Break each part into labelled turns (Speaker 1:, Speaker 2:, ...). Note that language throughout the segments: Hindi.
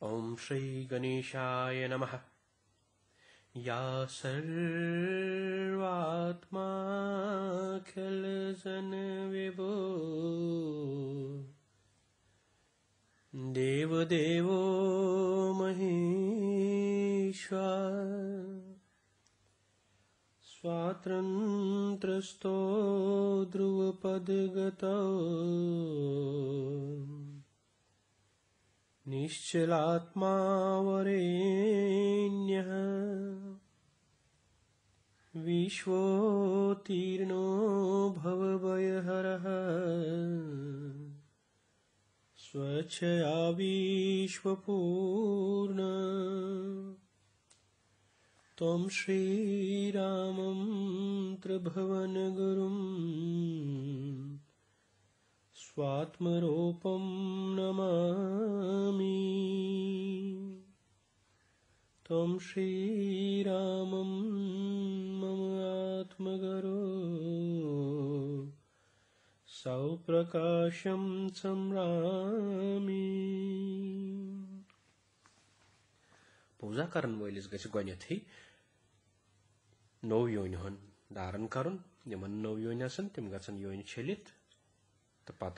Speaker 1: ओम श्री गणेशाय नमः। या सर्वात्मा खिल जन विभो देव देवो महेश्वर स्वातंत्रस्तो ध्रुवपदगतो निश्चलात्मा वरेण्यः विश्वोत्तीर्णो भवभयहरः स्वच्छया विश्वपूर्ण त्वं श्रीरामं त्रिभुवनगुरुं स्वात्मरूपं नमामि। त्वं श्रीरामं मम आत्मगुरो सौप्रकाशं संरामि। पूजा करन वलिस गछ गणिथै नौ योनि हन धारण करन यमन नौ योनि आसन तिम गछन योनि छलित त पत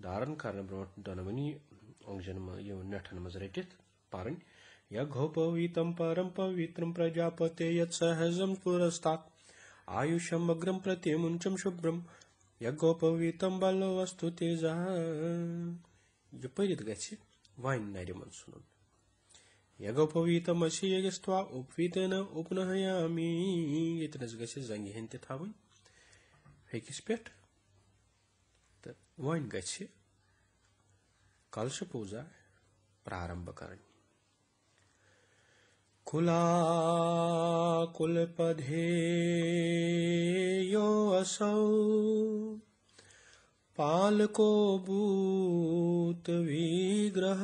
Speaker 1: धारण करन ब्रोट दनमनि अंगजन यो नेठन मज रटित पारन यघोपवीतम परम पवित्रम प्रजापते यत् सहजम पुरस्तात् आयुषम अग्रम प्रतिमुंचम शुभ्रम यघोपवीतम बलो वस्तु तेजा ये परित गछ वाइन नरिमन सुनन यघोपवीतम असि यगस्त्वा उपवीतन उपनहयामि यतनस गछ जंगि हंत थावन हेकिस पेट त वाइन गछ कलश पूजा प्रारंभ करन कुला कुलपधे यो असौ पालको भूत विग्रह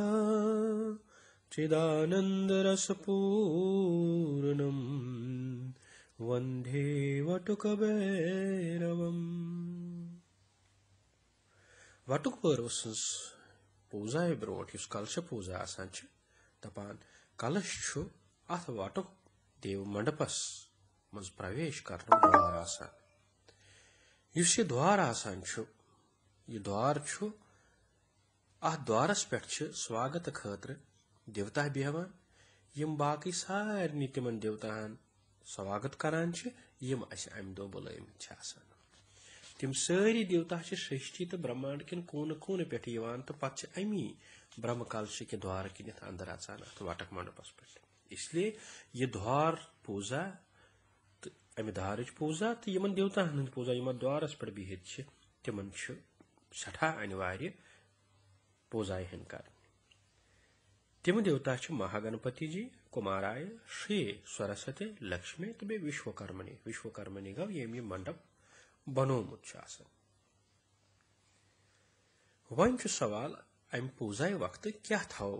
Speaker 1: चिदानंद रसपूर्णम वंदे वटुकभैरवम्। वटुकभैरवस पूजा ब्रोट युस कलश पूजा आसान छ दपान कलश छु अथ वटुक देव मंडपस मज प्रवेश करन द्वार आसान युस ये द्वार आसान छु ये द्वार छु अथ द्वारस पेठ छ स्वागत खतर देवता बेहवान यम बाकी सारनी तिमन देवतान स्वागत करान छ यम अस अम दो बुलायम छ आसान तिम सारी देवता छ सृष्टि तो ब्रह्मांड किन कोन कोन पेठ यवान तो पछ अमी ब्रह्म कलश के द्वार किनत अंदर आसान तो वाटक मंडपस पेठ इसलिए ये द्वार पूजा अमि धारच पूजा तो यमन देवता हन पूजा यम द्वारस पेठ बिहित छ तिमन छ सठा अनिवार्य पूजा हन कर तिम देवता छ महागणपति जी कुमाराय श्री सरस्वती लक्ष्मी तो बे विश्वकर्मनि गव ये मंडप बनोमुत छ आसान वन छ सवाल अम पूजा वक्त क्या थो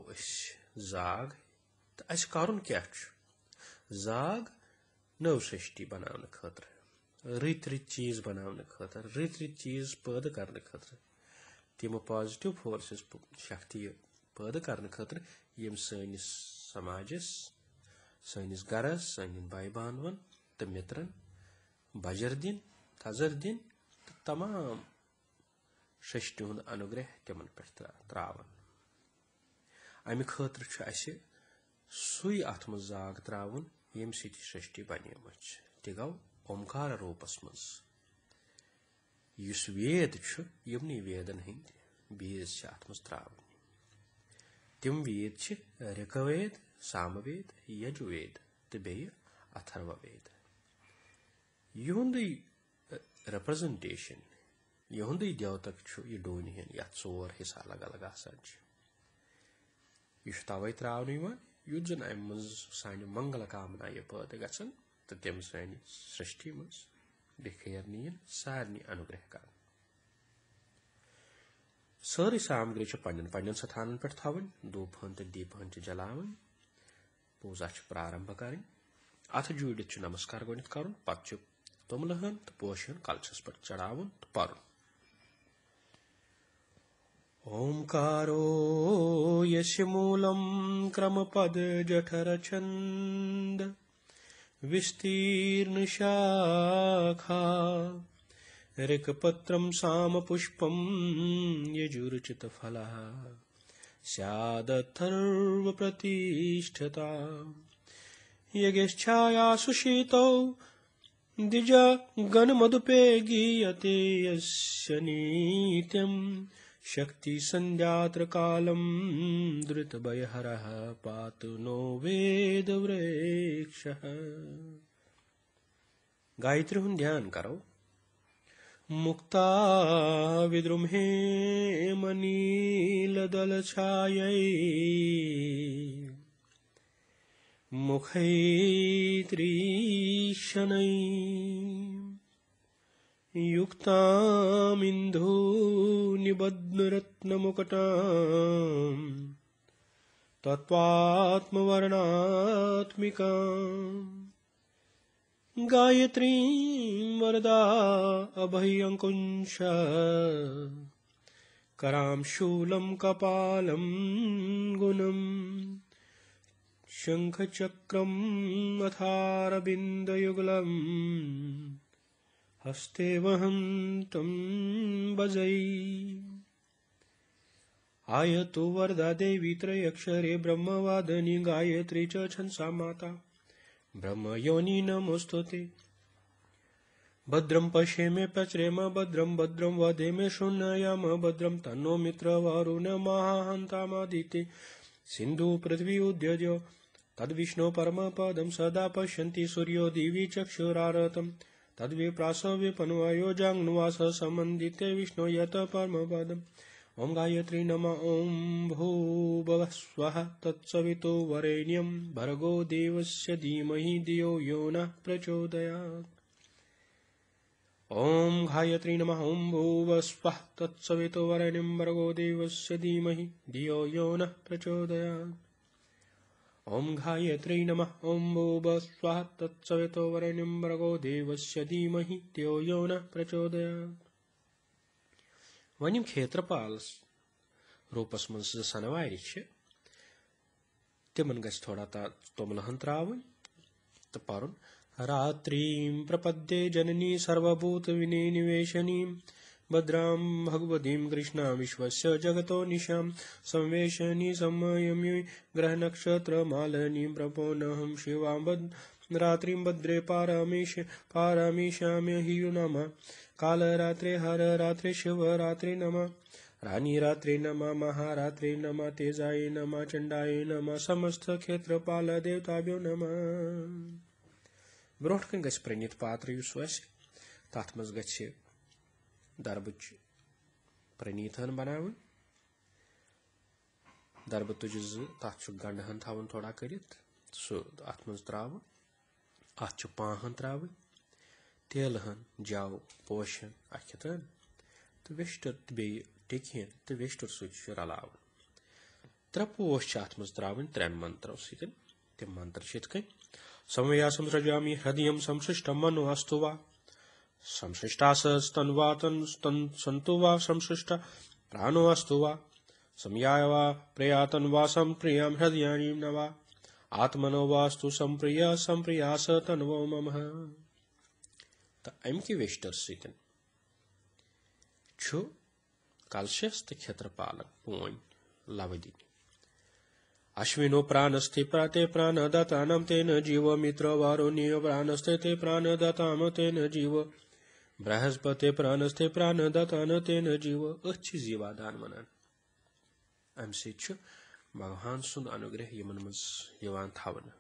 Speaker 1: जाग तो अस करन क्या जाग नव सृष्टि बनाने खतर रित चीज बनाने खतर रित चीज पैदा करने खतर तिम पॉजिटिव फोर्सेस शक्ति पैदा करने खतर यम सनिस समाजस सनिस गरस सन भाई बानवन तो मित्रन बजर दिन थजर दिन तो तमाम सृष्टि हुंद अनुग्रह तिमन पे त्रावन अमि खतर छ असे सुई अथ मज जाग त्रावन यम सिटी सृष्टि बनेमच ते गौ ओमकार रूपस मज युस वेद छ यमनि वेदन हिंद बीज छ अथ मज त्रावन तिम वेद छ ऋग्वेद सामवेद यजुर्वेद तो बे अथर्ववेद युंदी रिप्रेजेंटेशन युंदी देवतक छु ये डोन हन या चोर हिस्सा अलग अलग आसान छ युस तवै त्रावन यवन युत जन अम मज सान मंगल कामना ये पैदा गछन तो तम सान सृष्टि मज बिखेर नीन सारनी अनुग्रह कर सारी सामग्री पन्न पन्न स्थानन पे थवन धूप हन तो दीप हन जलावन पूजा प्रारंभ करें अथ जुड़ित नमस्कार गणित कर पत् तुमलहन तो पोशन कलशस पे चढ़ावन तो पर्न ओंकारो यस्य मूलं क्रमपदजठरछन्द विस्तीर्णशाखा ऋक्पत्रं सामपुष्पं यजुर्चितफलः स्यादथर्वप्रतिष्ठता यज्ञच्छायासु शीतौ द्विजगणमदुपे गीयते यस्य नित्यम् शक्तिसन्ध्यात्र कालं धृतभयहरः पातु नो वेदवृक्षः। गायत्री हुन ध्यान करो। मुक्ता विद्रुमहे मनीलदलछायै मुखैत्रीशनै युक्तामिन्धूनिबध्नरत्नमुकुटां तत्त्वात्मवर्णात्मिकां गायत्रीं वरदा अभयङ्कुश करां शूलं कपालं गुणं शङ्खचक्रम् अथारविन्दयुगलम् हस्ते वहन्तं भजै। आयतु वरदा देवी त्रयक्षरे ब्रह्मवादिनी गायत्री च छंसा माता ब्रह्मयोनि नमोस्तुते। भद्रं पश्येमे पचरेम भद्रं भद्रं वदेमे शृणुयाम भद्रं तन्नो मित्रवरुण महाहन्तामादिते सिन्धु पृथ्वी उद्यजो तद्विष्णु परमपदं सदा पश्यन्ति सूर्यो दिवि चक्षुरारतं तद्विप्रासविपन्वयो जाङ्नुवास सम्बन्धिते विष्णु यत परमपदम्। ॐ गायत्री नमः। ॐ भूर्भुवः स्वः तत्सवितो वरेण्यं भर्गो देवस्य धीमहि धियो यो नः प्रचोदयात्। ॐ गायत्री नमः। ॐ भूर्भुवः स्वः तत्सवितो वरेण्यं भर्गो देवस्य धीमहि धियो यो नः प्रचोदयात्। ॐ गायत्री नमः। ॐ भूर्भुवः स्वः तत्सवितो वरेण्यं भर्गो देवस्य धीमहि धियो यो नः प्रचोदयात्। वनिम क्षेत्रपाल रूपस मन सनवारि तिमन गछ थोड़ा तोमलहन त्रावन तो पारुन रात्रिं प्रपद्ये जननी सर्वभूत विनिवेशनीं भद्रां भगवतीं कृष्णां विश्वस्य जगतो निशां संवेशनी संयमी ग्रह नक्षत्र मालिनीं प्रपोनहं शिवां रात्रिं भद्रे पारामीशाम्य हि नमः। कालरात्रे हर रात्रे शिवरात्रे नमः। रानी रात्रे नमः। महारात्रे नमः। तेजाय नमः। चंडाय नमः। समस्त क्षेत्रपाल देवताभ्यो नमः। ब्रोट कन गछ प्रणीत पात्र युस वैसे तथ मज गछ दरबच प्रणीतहन बनावन दरब तुज तथ गंडहन थावन थोड़ा करित सो अथ मज त्रावन अथ पाहन त्रावन तेलहन जाव पोशन अखतन तो वेस्टर बे टिकहन तो वेस्टर सु रलावन त्रे पोश अथ मज त्रावन त्रेन मंत्रों सतन तम मंत्र कन संवया संसृजामि हृदयं संसृष्टं मनो अस्तु वा संसृष्टास्तन्वा सन्तु वा संसृष्ट प्राणो अस्तु वा संयाय वा प्रयातन वा संप्रियं हृदयानि न वा आत्मनो वास्तु संप्रियास तन्वो मम। तो अमि वेस्टर सतन कलशस तो क्षेत्रपालक पोन लवदि अश्विनो प्राणस्थे प्राते प्राणदातानं तेन जीव मित्र वारुण्यो प्राणस्थे ते प्राणदाताम तेन जीव बृहस्पति प्राणस्थे प्राणदातान तेन जीव अच्छी जीवादान वनान अम सु भगवान सुंद अनुग्रह यमन मज यवान थावन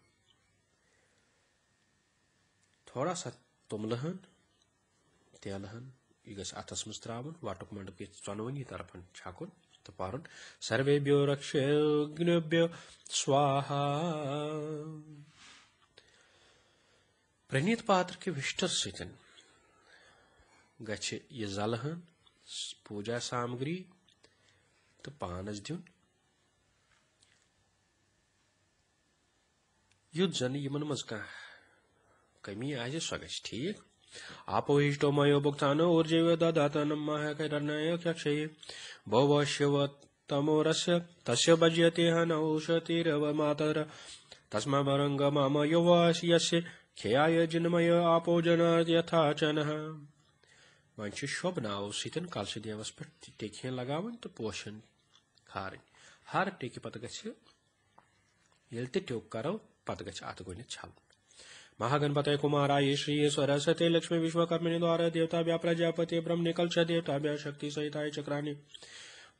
Speaker 1: थोड़ा सा तुमलहन तेलहन यह गस अथस मज त्रावन वाटुक मंडप चनवनी तरफन छाकुन तो पारुन सर्वेभ्यो रक्षेभ्यो स्वाहा। प्रणीत पात्र के विष्टर सतन गछ ये जलहन पूजा सामग्री तो पानस दिन युद्ध जन यमन मज कमी आज सो गछ ठीक आपोहिष्टो मयो भुक्तानो ऊर्जेव ददातनम महाकरणाय क्षये भवश्यवत तमोरस्य तस्य भज्यते हनौषतिरवमातर तस्माभरङ्गमामयवस्य खेयाय जिन्मय आपो जन यथा चनः वन शोभनाव सतन कलश देवस पे टेक लगावन तो पोशन खारन हर टेक पत ये टेक करो पत अत गो छल महागणपतये कुमाराय श्री सरस्वती लक्ष्मी विश्वकर्मिणी द्वारा देवताभ्य प्रजापति ब्रह्मणे कलश देवताभ्य शक्ति सहिताय चक्राणि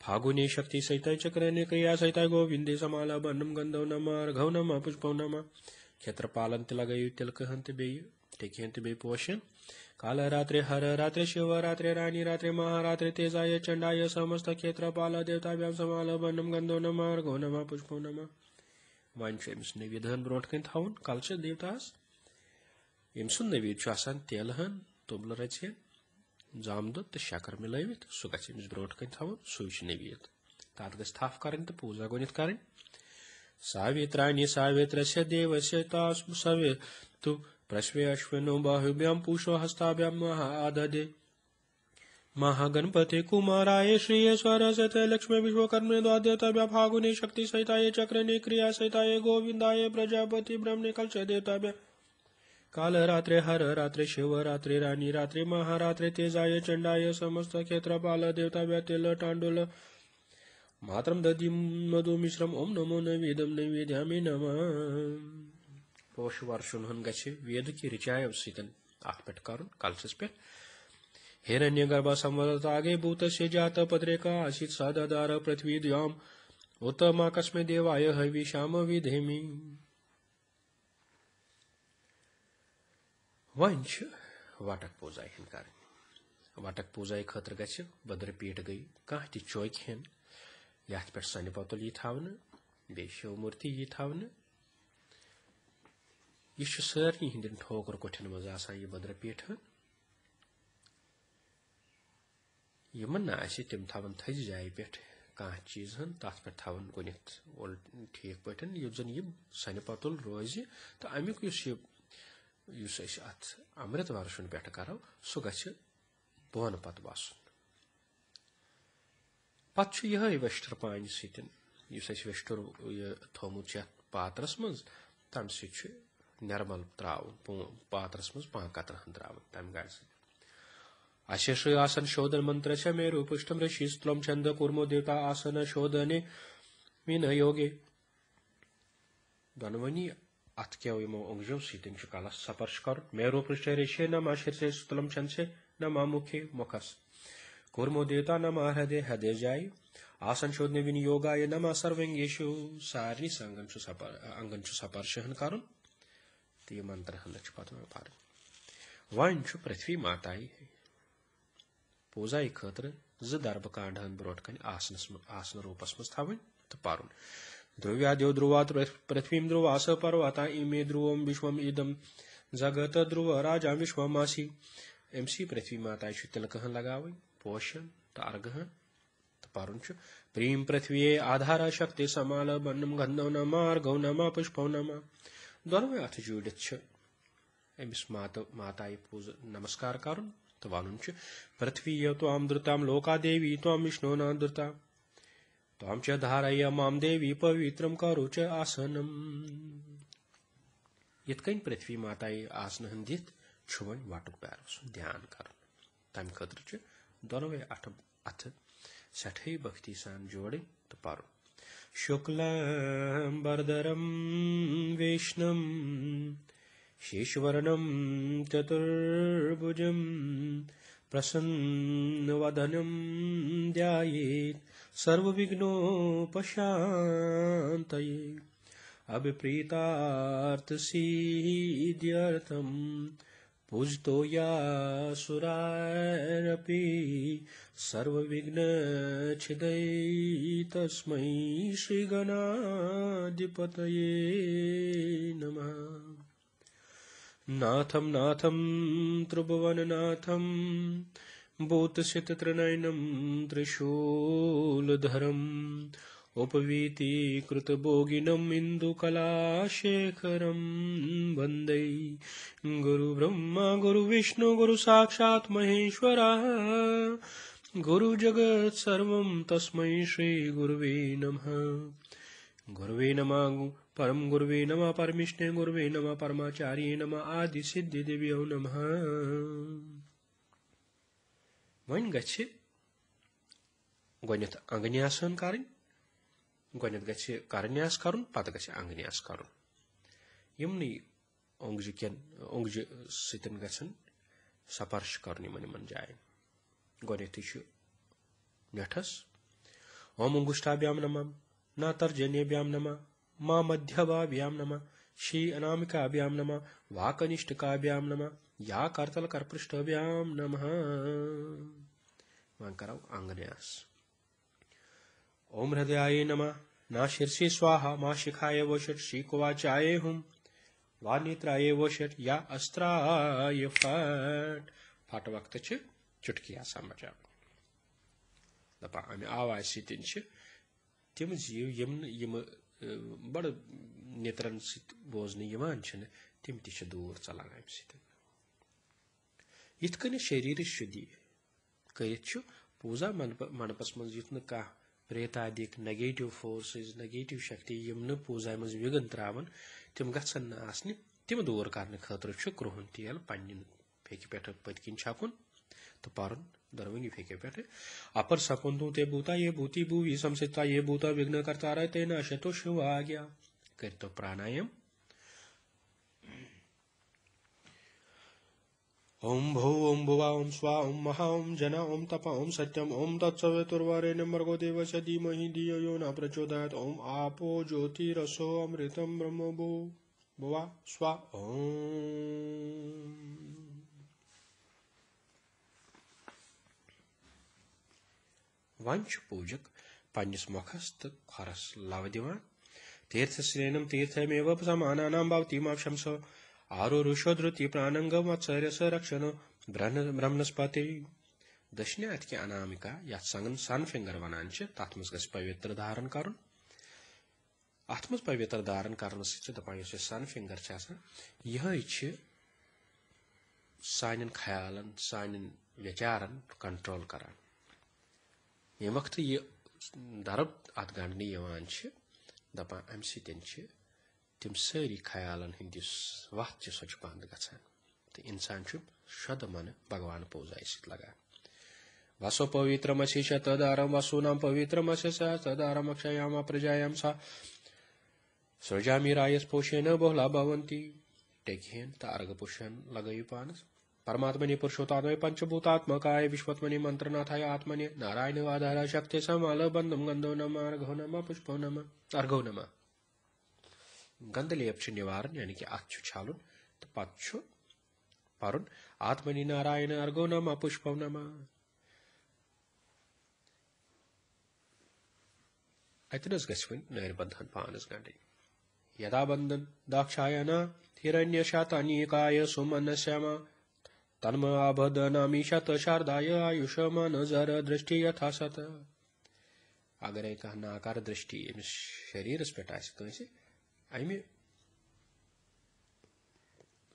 Speaker 1: फागुने शक्ति सहिताय चक्राणि क्रिया सहिताय गोविंदे समाला बन्नम गंधव नम अर्घव नम पुष्पव नम क्षेत्रपालन तिलगयु तिलक हंत बेय टेक हंत बे पोषण काल रात्रि हर रात्रि शिव रात्रि रानी रात्रि महारात्रि तेजाय चंडाय समस्त क्षेत्रपाल देवताभ्याम समाल बन्नम गंधव नम अर्घव नम पुष्पव नम वन नवीदहन ब्रोट कन थवन कलश देवतास यम सुन नवीद तेल हन तुबल रचन जाम दुध तो शकर मिलवित सह गस ब्रोट कन थवन सह नवीद तथ गस थफ कर तो पूजा गो कर सावित्राणि सावित्रस्य देवस्य तास सवितु प्रश्वे अश्विनो बाहुभ्याम पूषो हस्ताभ्याम महाददे महागणपते कुमाराय श्री सरस्वती लक्ष्मी विश्वकर्मे द्वादेवताभ्य फागुने शक्ति सहिताय चक्रने क्रिया सहिताय गोविंदाय प्रजापति ब्रह्मणे कलश देवताभ्य काल रात्रि हर रात्रि शिव रात्रि रानी रात्रि महारात्रि तेजाय चंडाय समस्त क्षेत्रपाल देवताभ्य तिल टांडुल मात्रम दधि मधु मिश्रम ओम नमो नवेदम नैवेद्यामि नमः पोष वर्षुन हन गछ वेद की ऋचाय सतन अत पे कर कलशस पे हिरण्य गर्भ संवदत आगे भूत से जात पत्रिका आशित सादादार पृथ्वी द्याम उत माकस्मे देवाय हविषाम विधेमि वन वाटक पूजा कर वाटक पूजा खतर गछ बद्र पीठ गई कह ति चौक हेन यथ पे सन पतुल यह थवन बे शिव मूर्ति यह थवन यह सारे हंद ठोकर कोठन मज यह बद्र पीठ यमन तम थवन थज जाय पे कह चीज तथ पे थवन गो ठीक पे जन यह सन पतुल रोज तो अमुक अत अमृत वर्षुन पे करो सह गछ बोन पत बसन पत् यह वेस्टर पान सतन वेस्टर थोमुत पात्रस मज तम सह निर्मल त्रावन पात्रस मज पाँ कतरहन त्रावन तम गाड़ अशेष आसन शोधन मंत्र से मेरु पुष्टम ऋषि स्तुलम छंद कुर्मो देवता आसन शोधने विन योगे दोनवनी अत क्या यमो अंगजो सतन कलश सपर्श कर मेरु पृष्ठ ऋषि न शीर्षे स्तुलम छंद से न मुखे मुखस कुर्मो देवता नम हृदय हृदय जाय आसन शोधने विनियोगाय नम सर्वंगेशु सारे अंगन सपर्शन कर तो यह मंत्र हन पे पार वन पृथ्वी माताई पूजा खतर दर्ब कांड ब्रोट कन आसन रूपस मज थवन तो पारुन ध्रुव्याद्यो ध्रुवात पृथ्वी ध्रुवास पर्वता इमे ध्रुवम विश्वम इदम जगत ध्रुव राजा विश्वमासी अमसी पृथ्वी माता तिलक लगाव पोषण तो अर्घ तो पारुन प्रीम पृथ्वी आधार शक्ति समाल बन्नम गंधव नम अर्घव नम पुष्पव नम दोनों अथ जुड़ित अमिस माताई पूज नमस्कार कर तो वन पृथ्वी ताम धृताम लोका देवी ताम विष्णु न धृता ताम च धारय माम देवी पवित्रम करो च आसनम यन पृथ्वी माताई आसन दित वन वाटुक पैर ध्यान कर तम खतर दोनों अथ सठे भक्ति सान जोड़े तो पारो शुक्लम बरदरम वैष्णम शेषवर्णम चतुर्भुजम प्रसन्नवदनम ध्यायेत् सर्वविघ्नोपशान्तये अभिप्रीतार्थ सिद्ध्यर्थम पूजतो या सुरारपि सर्वविघ्न छिदये तस्मै श्रीगणाधिपतये नमः। नाथम नाथम त्रिभुवननाथम भूतसितत्रिनयनं त्रिशूलधरम् उपवीतीकृतभोगिनम् इन्दुकलाशेखरं वन्दे गुरुब्रह्मा गुरुविष्णु गुरुसाक्षात् महेश्वरः गुरु जगत सर्वं तस्मै श्री गुरुवे नमः। गुरुवे नमः परम गुरुवे नमः परमिष्णे गुरुवे नमः परमाचार्ये नमः आदि सिद्धि दिव्यो नमः। वन गच्छे गणित अंगन्यासन करें गणित गच्छे करन्यास करुन पत गच्छे अंगन्यास करुन यमनी ओंगज सितन गछन सपर्श करने मन जाए गणित नेठस ओम अंगुष्ठाभ्याम नमः ना तर्जन्यभ्याम नमः मा मध्यभाभ्याम नमः श्री अनामिकाभ्याम नमः वा कनिष्ठकाभ्याम नमः या करतल करपृष्ठाभ्याम नमः। मान कराओ अंगन्यास। ओम हृदयाय नमः ना शीर्षे स्वाहा मा शिखाय वषट श्री कुवाचाये हुम वा नेत्राय वषट या अस्त्राय फट फट वक्त चुटकी आसान बचा दपा अमे आवाज सितन तम जीव यम बड़ नेत्रन सत बोजन तम त दूर चलान अम सत शरीर शुद्धि कर पूजा मंडपस मज युथ न कह प्रेतादिक नेगेटिव फोर्सेस नेगेटिव शक्ति यम न पूजा मज विघन त्रावन तम गन आसने तम दूर करने खतर क्रुहन तेल पन्न फेकि पे पतकिन छकुन तो पारन दरवंगी फेके पे अपर सकुंतु ते भूता ये भूति भूवि संसिता ये भूता विघ्न करता रहे ते नशतो शिव आ गया कर तो प्राणायाम। ओम भो ओम भुवा ओम स्वा ओम महा ओम जना ओम तपा ओम सत्यम ओम तत्सवितुर्वरेण्यं भर्गो देवस्य धीमहि धियो यो न प्रचोदयात्। ओम आपो ज्योतिरसो अमृतं ब्रह्म भुवा स्वा ओम। वन पूजक पन्निस मुखस तो खरस लव दिवान तीर्थ स्नेनम तीर्थमेव समानानां भवति माशंस आरुरुषो धृति प्राणंगम वत्सर्यस रक्षण ब्रह्मस्पति। दक्षिण अत की अनामिका या सन फिंगर वनान तथ मज गस पवित्र धारण कर अत मज पवित्र धारण करने दपान सन फिंगर यह सान ख्यालन सान विचारन कंट्रोल करान ये वक्त यह दरब अत गंडने दपान अम सतन तम सारी ख्यालन हंदिस वत सो बंद गसान तो इंसान शुद्ध मन भगवान पूजा सत लगान। वसो पवित्रमसि च तदारम वसूनां पवित्रमसि स तदारम अक्षयाम प्रजायाम सा सृजामि रायस पोषेण बहुला भवन्ति टेकहेन त अर्घ पुष्यन लगयु पानस परमात्मनि पुरुषोत्तमे पंचभूतात्मकाय विश्वत्मनि मंत्रनाथाय आत्मनि नारायण आधार शक्ति समाल बंधम गंधो नम अर्घो नम पुष्पो नम अर्घो नम। गंधलेप निवारण यानी कि अत छालुन तो पत परुन आत्मनि नारायण अर्घो नम पुष्पो नम। अतनस गन नर बंधन पानस गंड यदा बंधन दाक्षायन हिरण्यशातानीकाय सुमन श्यामा तन्म आबदनामी शत शारदाय आयुष्मान जर दृष्टि यथा सत। अगर कह नाकार दृष्टि अमिस शरीरस पे कंस अमि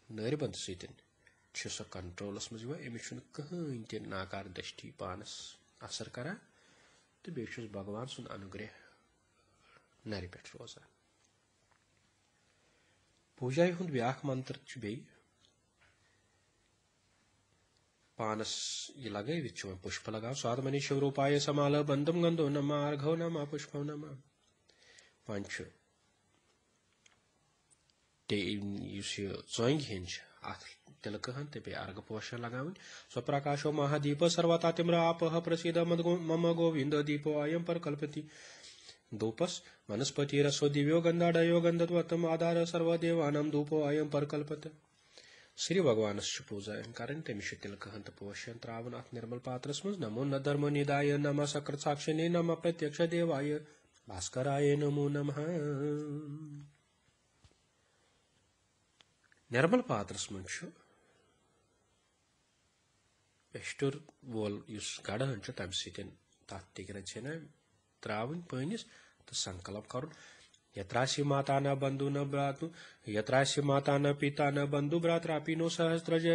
Speaker 1: नरबंद सतन सो कंट्रोलस मज अमिस कहीं त नाकार दृष्टि पानस असर करान तो बेस भगवान सुन अनुग्रह नर पे रोजान। पूजा हुंद ब्याख मंत्र बे पानस यह लगवित पुष्प लगाव स्वात्मनि शिवरूपाय समाल बंधम गंधो नम अर्घो नम पुष्पो नम। वन जोंग हन अत तिलक तो बे अर्घ पोषण लगावन स्वप्रकाशो महादीप सर्वता तिम्र आपह प्रसिद्ध मम गोविंद दीपो अयम पर कल्पति धूपस वनस्पति रसो दिव्यो गंधाढ़यो गंधत्वतम आधार सर्वदेवानां धूपो अयम पर कल्पत। श्री भगवान पूजा कर तमिश तिलक हंत पोषण त्रावन अत निर्मल पात्रस मज नमो न धर्म निदाय नम सकृत साक्षिणे नम प्रत्यक्ष देवाय भास्कराय नमो नमः। निर्मल पात्रस मज पेस्टुर वोल गढ़ तम सत तथ तिगर त्रावन पनिस तो संकल्प कर यत्रासि माता न बंधु न भ्रातु यत्रासि माता न पिता न बंधु भ्रात्रापि नो सहस्रज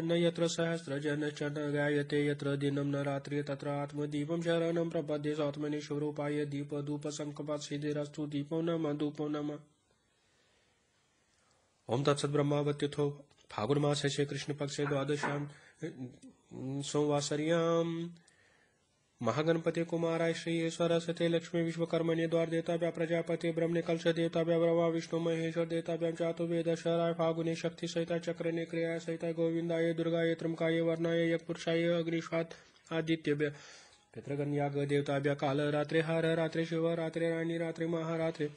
Speaker 1: न यत्र सहस्रजन च न गायते यत्र दिनं न रात्रि तत्र आत्मदीपं शरणं प्रपद्ये स्वात्मनि स्वरूपाय दीप धूप संकल्प सिद्धिरस्तु दीपो नमः धूपो नमः। ओम तत्सत ब्रह्मावत्युथो फागुन मासस्य कृष्ण पक्षे द्वादश्याम संवासर्याम महागणपति कुमाराय श्री सरस्वती लक्ष्मी विश्वकर्मण्य द्वार देवताभ्य प्रजापति ब्रह्मणे कलश देवताभ्य ब्रह्मा विष्णु महेश्वर देवताभ्य चातुर्वेद शराय फागुने शक्ति सहिता चक्रने क्रिया सहिता गोविंदाय दुर्गाय त्रंकाय वर्णाय यज्ञपुरुषाय अग्निश्वात आदित्यभ्य पितृगण याग देवताभ्य काल रात्रि हर रात्रि शिव रात्रि रानी रात्रि महारात्रि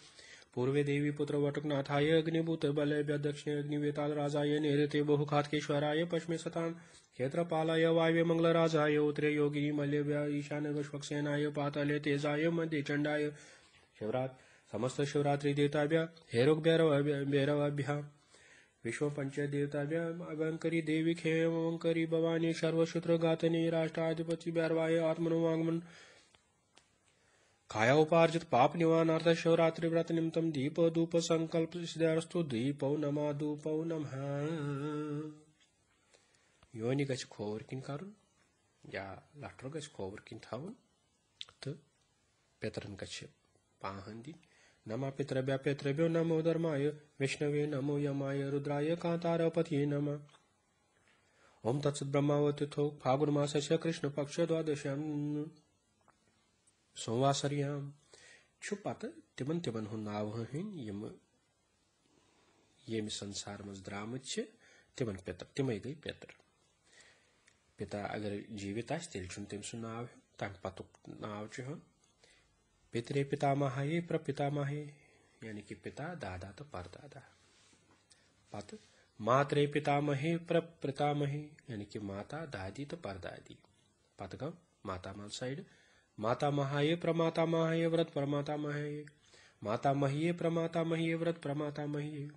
Speaker 1: पूर्वे देवी पुत्र वटुकनाथाय अग्निभूत बलेभ्य दक्षिणे अग्निवेताल राजाय नैऋत्ये बहुखात्केश्वराय पश्चिमे सतान क्षेत्रपालाय वायव्ये मंगलराजाय उत्तरे योगिनी मल्यभ्य ईशान्ये वैश्वक्सेनाय पाताले तेजाय मध्य चंडाय शिवरात समस्त शिवरात्रि देवताभ्य हेरोग भैरवाभ्य विश्व पंच देवताभ्य अवंकरी देवी खेमंकरी भवानी सर्वशूत्र घातनी राष्ट्राधिपति भैरवाय आत्मनोवांगमन काया उपार्जित पाप निवारणार्थ शिवरात्रि व्रत निमित्तम दीप धूप संकल्प सिद्धास्तु दीपौ नमः धूपौ नमः। योनि गछ खोवर किन करुन या लटर गछ खोवर किन थावन तो पेतरन गछ पाहन दिन नमः पितृभ्य पितृभ्यो नमो धर्माय विष्णवे नमो यमाय रुद्राय कांतारपतये नमः। ओम तत्सत ब्रह्मावत्युथो फागुन मासस्य कृष्ण पक्ष द्वादश्याम संवासर्याम पत तिमन तिमन हुन नाव हन यम संसार मज द्रामत तिमन पितर तिमै गई पितर पिता अगर जीवित तेल तम सु नाव तम पतुक नाव पितरे पितामहाये प्रपितामहे यानी कि पिता दादा तो परदादा पत मातरे पितामहे प्रपितामहे यानी कि माता दादी तो परदादी पत गम माता मल साइड माता महाये प्रमाता महाये व्रत प्रमाता महाये माता महिये प्रमाता महिये व्रत प्रमाता महिये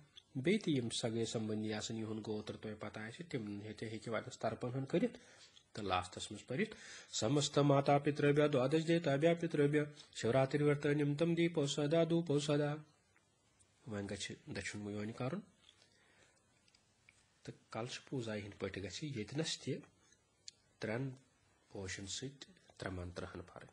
Speaker 1: बेती यम सगे संबंधी आसन युन गोत्र तो पता है तिम हेते हेके वादस तर्पण हन करित तो लास्टस मस परित समस्त माता पितृभ्य द्वादश देवताभ्य पितृभ्य शिवरात्रि व्रत निमित्तम दीपो सदा धूपो सदा वन गछ दक्षिण मुयोनि कारण तो कलश पूजा हिंद पट गछ येतनस ते त्रन पोषण सहित त्रमंत्र हन पर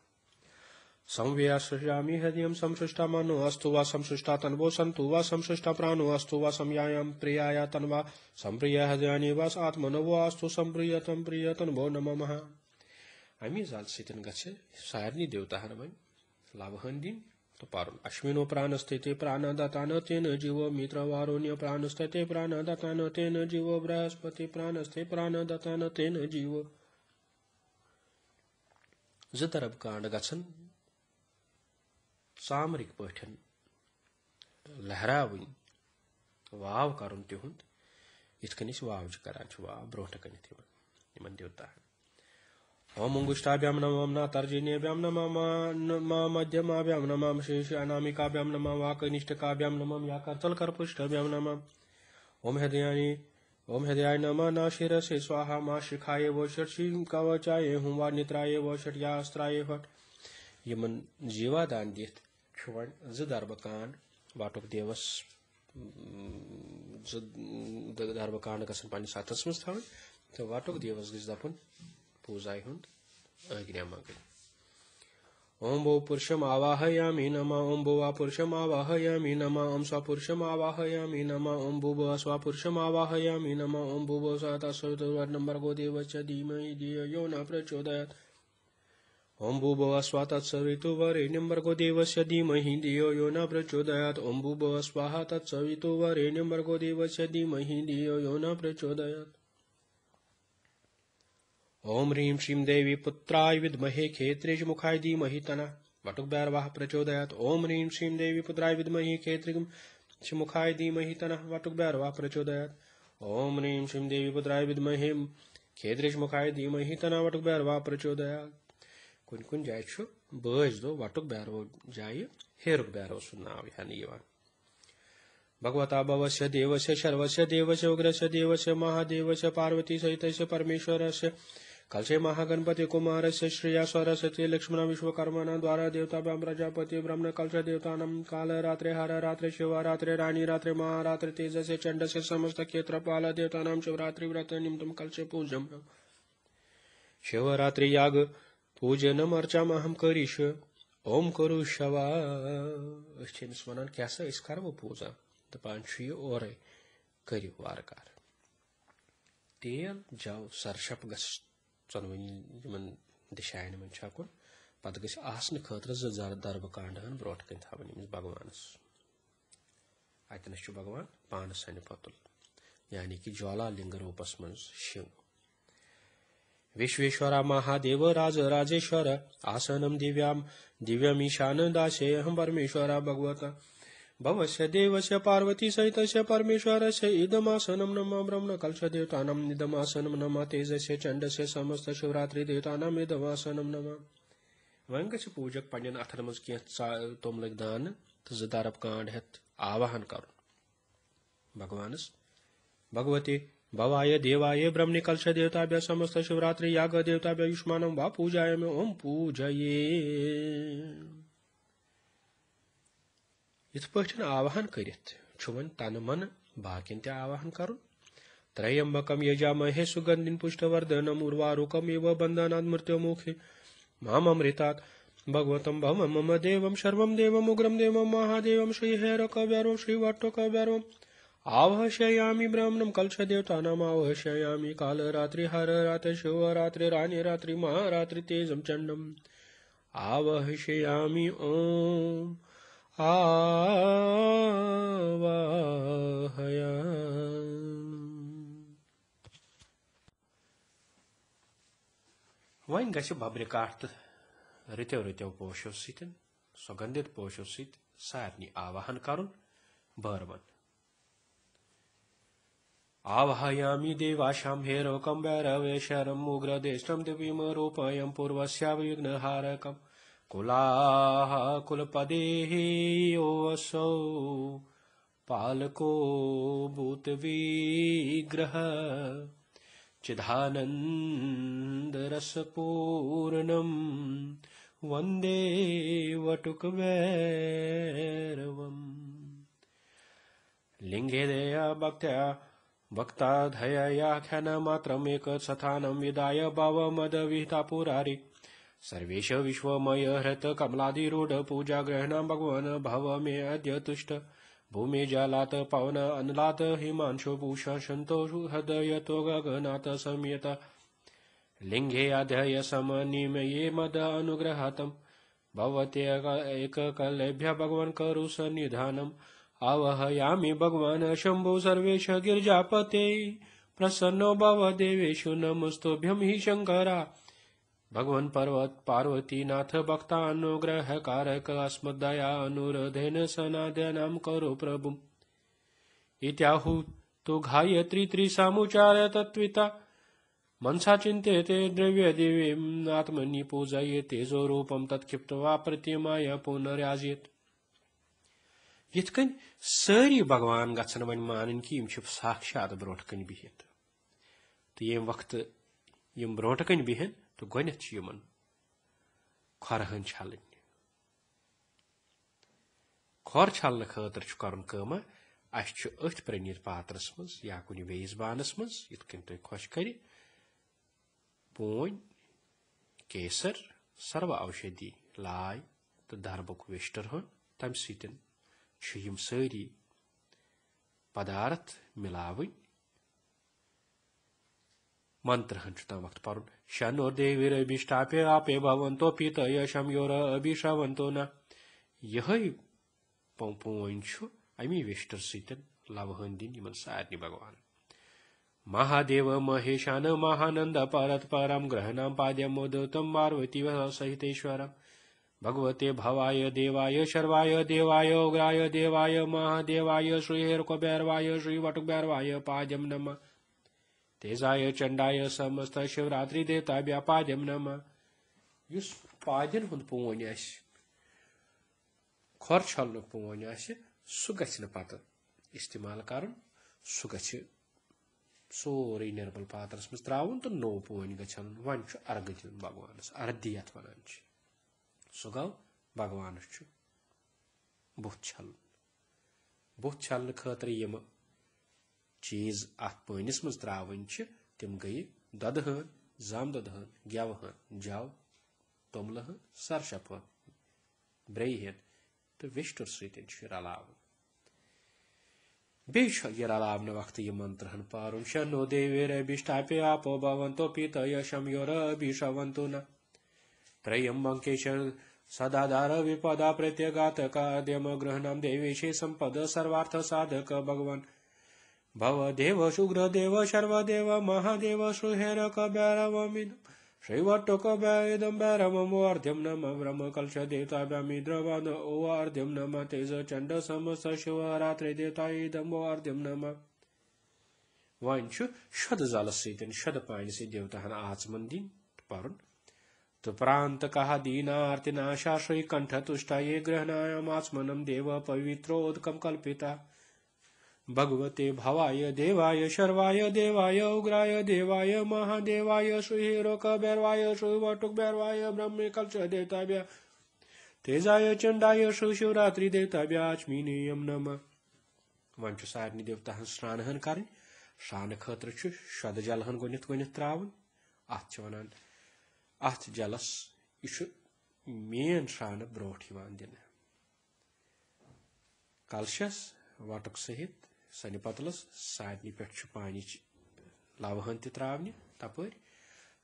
Speaker 1: संव्यासयामि हृदयं संसृष्टा मनो अस्तु वा संसृष्टा तन्वो सन्तु वा संसृष्टा प्राणो अस्तु वा संयायां प्रियाया तन्वा संप्रिय हृदयानि वा आत्मनो वा अस्तु संप्रियतम प्रियतन्वो नमः। आम्ही जाल सितन गच्छे सारनी देवता हरमन लाभहन दिन तो पारुन अश्विनो प्राणस्थिते प्राणदातान तेन जीवो मित्रवारोण्य प्राणस्थिते प्राणदातान तेन जीवो बृहस्पति प्राणस्थे प्राणदातान तेन जीवो जतरब कांड गछन सामरिक पठन लहरावन वाव करुन तिहुंद इतकनिस वाव करान वाव ब्रोट कनित यमन देवता ओम अंगुष्ठाभ्याम नमः नातर्जिनेभ्याम नमः मध्यमाभ्याम नमः शेष अनामिकाभ्याम नमः वाकनिष्ठकाभ्याम नमः या करतल करपुष्ठाभ्याम नमः ओम हृदयानि ओम हृदयाय नमः न शिरसे स्वाहा मा शिखाये वो षट् कवचाये हुं वा नित्राये वो षट् या अस्त्राये फट यमन जीवादान दित छुवन ज दर्बकांड वाटुक देवस ज दर्बकांड गसन पानी सातस मस थावन तो वाटुक देवस गज दपन पूजाय हुंद अग्निया मगन ओम भो पुरुषम आवाहयामि नमः ओम भुवा पुरुषम आवाहयामि नमः ओम स्वपुरुषम आवाहयामि नमः ओम भुव स्वपुरुषम आवाहयामि नमः ओम भुव सवितुर्वरेण्यं देवस्य धीमहि धियो यो न प्रचोदयात् ओम भुव स्वतत्सवितुर्वरेण्यं देवस्य धीमहि धियो यो न प्रचोदयात् ओम भुव स्वः तत्सवितुर्वरेण्यं देवस्य धीमहि धियो यो न प्रचोदयात् ओम ह्रीं श्रीं देवी पुत्राय विद्महे खेत्रेज मुखाय धीमहि तनः वटुक भैरवः प्रचोदयात् ओम ह्रीं श्रीं देवी पुत्राय विद्महे खेत्रेज मुखाय धीमहि तनः वटुक भैरवः प्रचोदयात् ओम ह्रीं श्रीं देवी पुत्राय विद्महे खेत्रेज मुखाय धीमहि तनः वटुक भैरवः प्रचोदयात् कुन कुन जाय छु बज दो वटुक भैरव जाय हेरुक भैरव सु नाव हन यवान भगवता भवस्य देवस्य शर्वस्य देवस्य उग्रस्य देवस्य महादेवस्य पार्वती सहितस्य परमेश्वरस्य कलशे महागणपति कुमार से श्रेया सरस्वती लक्ष्मण विश्वकर्मण द्वारा देवताभ्याम प्रजापति ब्रह्म कलश देवतानम काल रात्रे हर रात्रे शिव रात्रे रानी रात्रे महारात्रे तेज से चंड से समस्त क्षेत्रपाल देवतानाम शिवरात्रि व्रत निमित्तम कलशे पूजम शिवरात्रि याग पूजनम अर्चामहम करिष ओम करू शवा वन क्या करो पूजा दपान और करो वारकार तेल जव सरशप गन दिशायन मन छकुन पत गसन खतर दरब कांडहन ब्रोट कन थवन भगवानस अतनस भगवान पानस सन पतुल यानी कि ज्वाला लिंग रूपस मं शिव विश्वेश्वरा महादेव राज राजेश्वर आसनम दिव्यमीशान दासे हम परमेश्वरा भगवता भवस्य देवस्य पार्वती सहितस्य परमेश्वरस्य इदमासनं नमः ब्रह्म कलश देवतानां इदमासनं नमः तेजस्य चंडस्य समस्त शिवरात्रि देवतानां इदमासनं नमः वन गछ पूजक पन्न अथन मज कह तोम लग दान तो जरब कांड हेत आवाहन कर भगवानस भगवती भवाय देवाय ब्रह्मणि कलश देवताभ्य समस्त शिवरात्रि याग देवताभ्य युष्मानं वा पूजाय में ओम पूजये इत पठन आवाहन करित वन तन मन बाकिन ते आवाहन कर त्रयंबकम यजामहे सुगंधिन पुष्टवर्धनम उर्वारुकम एव बंधनात् मृत्युमुखे मामृतात् भगवतं भवम मम देवं शर्वं देवम उग्रम देवम महादेवं श्रीहैरकव्यारों श्रीवट्टकव्यारों आवहशयामि ब्राह्मणं कलश देवतानाम् आवहशयामि काल रात्रि हर रात्रि शिवरात्रि रानी रात्रि महारात्रि तेजं चंडम आवहशयामि ओम आवाहया वन गछ बब्र काट रित्यो रित्यो पोशो सतन सुगंधित पोशो सत सारनी आवाहन करुन बरवन आवाहयामि देवाशां हेरोकं भैरवेशरम् उग्रदेष्टं दिव्यम रूपयं पूर्वस्याविघ्नहारकम् कुलाः कुलपदेः योऽसौ पालको भूतविग्रह चिदानन्दरसपूर्णं वन्दे वटुकभैरवम् लिङ्गे दया भक्त्या भक्ताधयाख्यानमात्रमेकस्थानं विदाय भावमदविहिता पुरारि सर्वेश विश्वमय हृत कमलाधिरूढ़ पूजा ग्रहण भगवान भव मे अद्य तुष्ट भूमि जलात पवन अनलात हिमांशु भूषण संतोषु हृदयतो गगनाथ समेत लिंगे अध्यय समनिमये मद अनुग्रहातम भवते एककलेभ्य भगवान करु सन्निधानम आवहयामि भगवान शंभो सर्वेश गिरिजापते प्रसन्नो भव देवेषु नमस्तुभ्यं हि शंकरा भगवान पर्वत पार्वती नाथ भक्तानुग्रह कारक अस्मदया अनुरोधेन सनादनाम करो प्रभु इत्याहु तो गायत्री त्रिसामुचार्य तत्विता मनसा चिंत्यते द्रव्य दिव्यम आत्मनि पूजये तेजो रूपम तत्क्षिप्त्वा प्रतिमाया पुनर्याजेत यिथकन सारी भगवान गसन वन मानन कि यम साक्षात ब्रोट कन बिहित तो ये वक्त यम ब्रोट कन बिहन तो गणित यमन खरहन छलन खर छलन खतर करन कमा अथ अथ प्रनीत पात्रस मज या कुन बेस बानस मज यिथकन तुम खुश कर पोन केसर सर्व औषधि लाय तो दरबुक वेस्टर हन तम सतन सारी पदार्थ मिलावन मंत्र तम वक्त पर शनोर देवीरभिष्टाप्य आपे भवंतो पीत यशम योर अभिश्रवंतो न यह पोन अमी वेस्टर सतन लवहन दिन इन सारे भगवान महादेव महेशान महानंद परत परम ग्रहणम पाद्यम मोदतम पार्वती सहितेश्वरम भगवते भवाय देवाय शर्वाय देवाय उग्राय देवाय महादेवाय श्रीहैरकभैरवाय श्रीवटुकभैरवाय पाद्यम नमः तेजाय चंडाय समस्त शिवरात्रि देवताभ्य पाद्यम नमः युस पाद्यन हुंद पोन खर छलन पोन सह गछ पत इस्तेमाल कर सह गछ सोरे निर्मल पात्रस मज त्रावन तो नो पोन गछन वन अर्घ दिन भगवानस अर्धि यथ वनान सह गो भगवानस बुथ छल बुथ छलने खतर यम चीज अत पनिस मज त्रावन तिम गई ददहन जाम ददहन गेवहन जव तोमलहन सरशपन ब्रेहन तो विष्टुर सत्य रलावन यह रलावन वक्त यह मंत्रहन पारुन शनो देवीरभिष्टाप्य आपो भवन्तो पीतय शम्योरभिषवन्तु न त्रयम्बकेश सदाधार विपदा प्रत्यगातकाद्यम गृहणं देवेशे संपद सर्वार्थ साधक भगवान भव देव शुग्र देव शर्वदेव महादेव सुहेरक भैरवमिद श्रीवट्टक भैदम भैरवमोर्ध्यम नम ब्रह्म कलश देवताभ्यामि द्रवन ओर्ध्यम नम तेज चंड समस्त शिवरात्रि देवताइदम ओर्ध्यम नम वन शद जल सतन शद पान से देवताहन आचमन दिन पर्न तो प्रांत कहा दीनार्तिनाशा श्री कंठ तुष्टाये ग्रहणायाम आचमनम देव पवित्रोदकम कल्पिता भगवते भवाय देवाय शर्वाय देवाय उग्राय देवाय महादेवाय सुहेरोक भैरवाय सुवटुक भैरवाय ब्रह्मे कलश देवताभ्य तेजाय चंडाय शिवरात्रि देवताभ्य आचमीनेयम नम वन सारे देवता स्नान कर स्नान खतर शद जलहन गनित त्रावन अत वन अत जलस यह मेन स्नान ब्रोठ दिन कलशस वटुक सहित सनि पतलस सारे पे पानी लवहन त्रावने तपर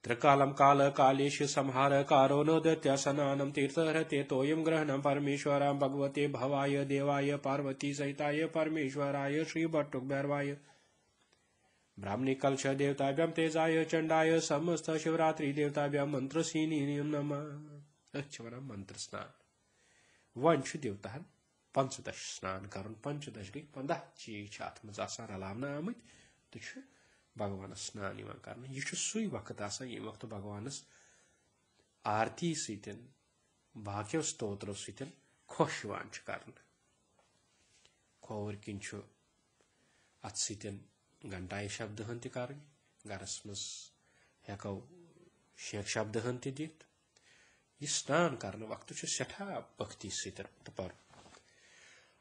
Speaker 1: त्रिकालम काल कालेश संहार कारो नो दत्या सनानम तीर्थहरते तोयम ग्रहणम परमेश्वरा भगवते भवाय देवाय पार्वती सहिताय परमेश्वराय श्री भट्टुक भैरवाय ब्राह्मणी कलश देवताभ्यम तेजाय चंडाय समस्त शिवरात्रि देवताभ्यम मंत्रसीनियम नमः मंत्र स्नान वन देवता पंचदश स्नान कर पंचदश गई 15 चीज अत मज रलावन आमत तो भगवान स्नान कर यह सू वक्त ये वक्त भगवानस आरती सतन बाकियों स्तोत्रों सतन खुश कर खोर किन अत सतन घंटाई शब्द हन कर गरस मज हेको शेख शब्द हन दित यह स्नान कर वक्त सठा भक्ति सतन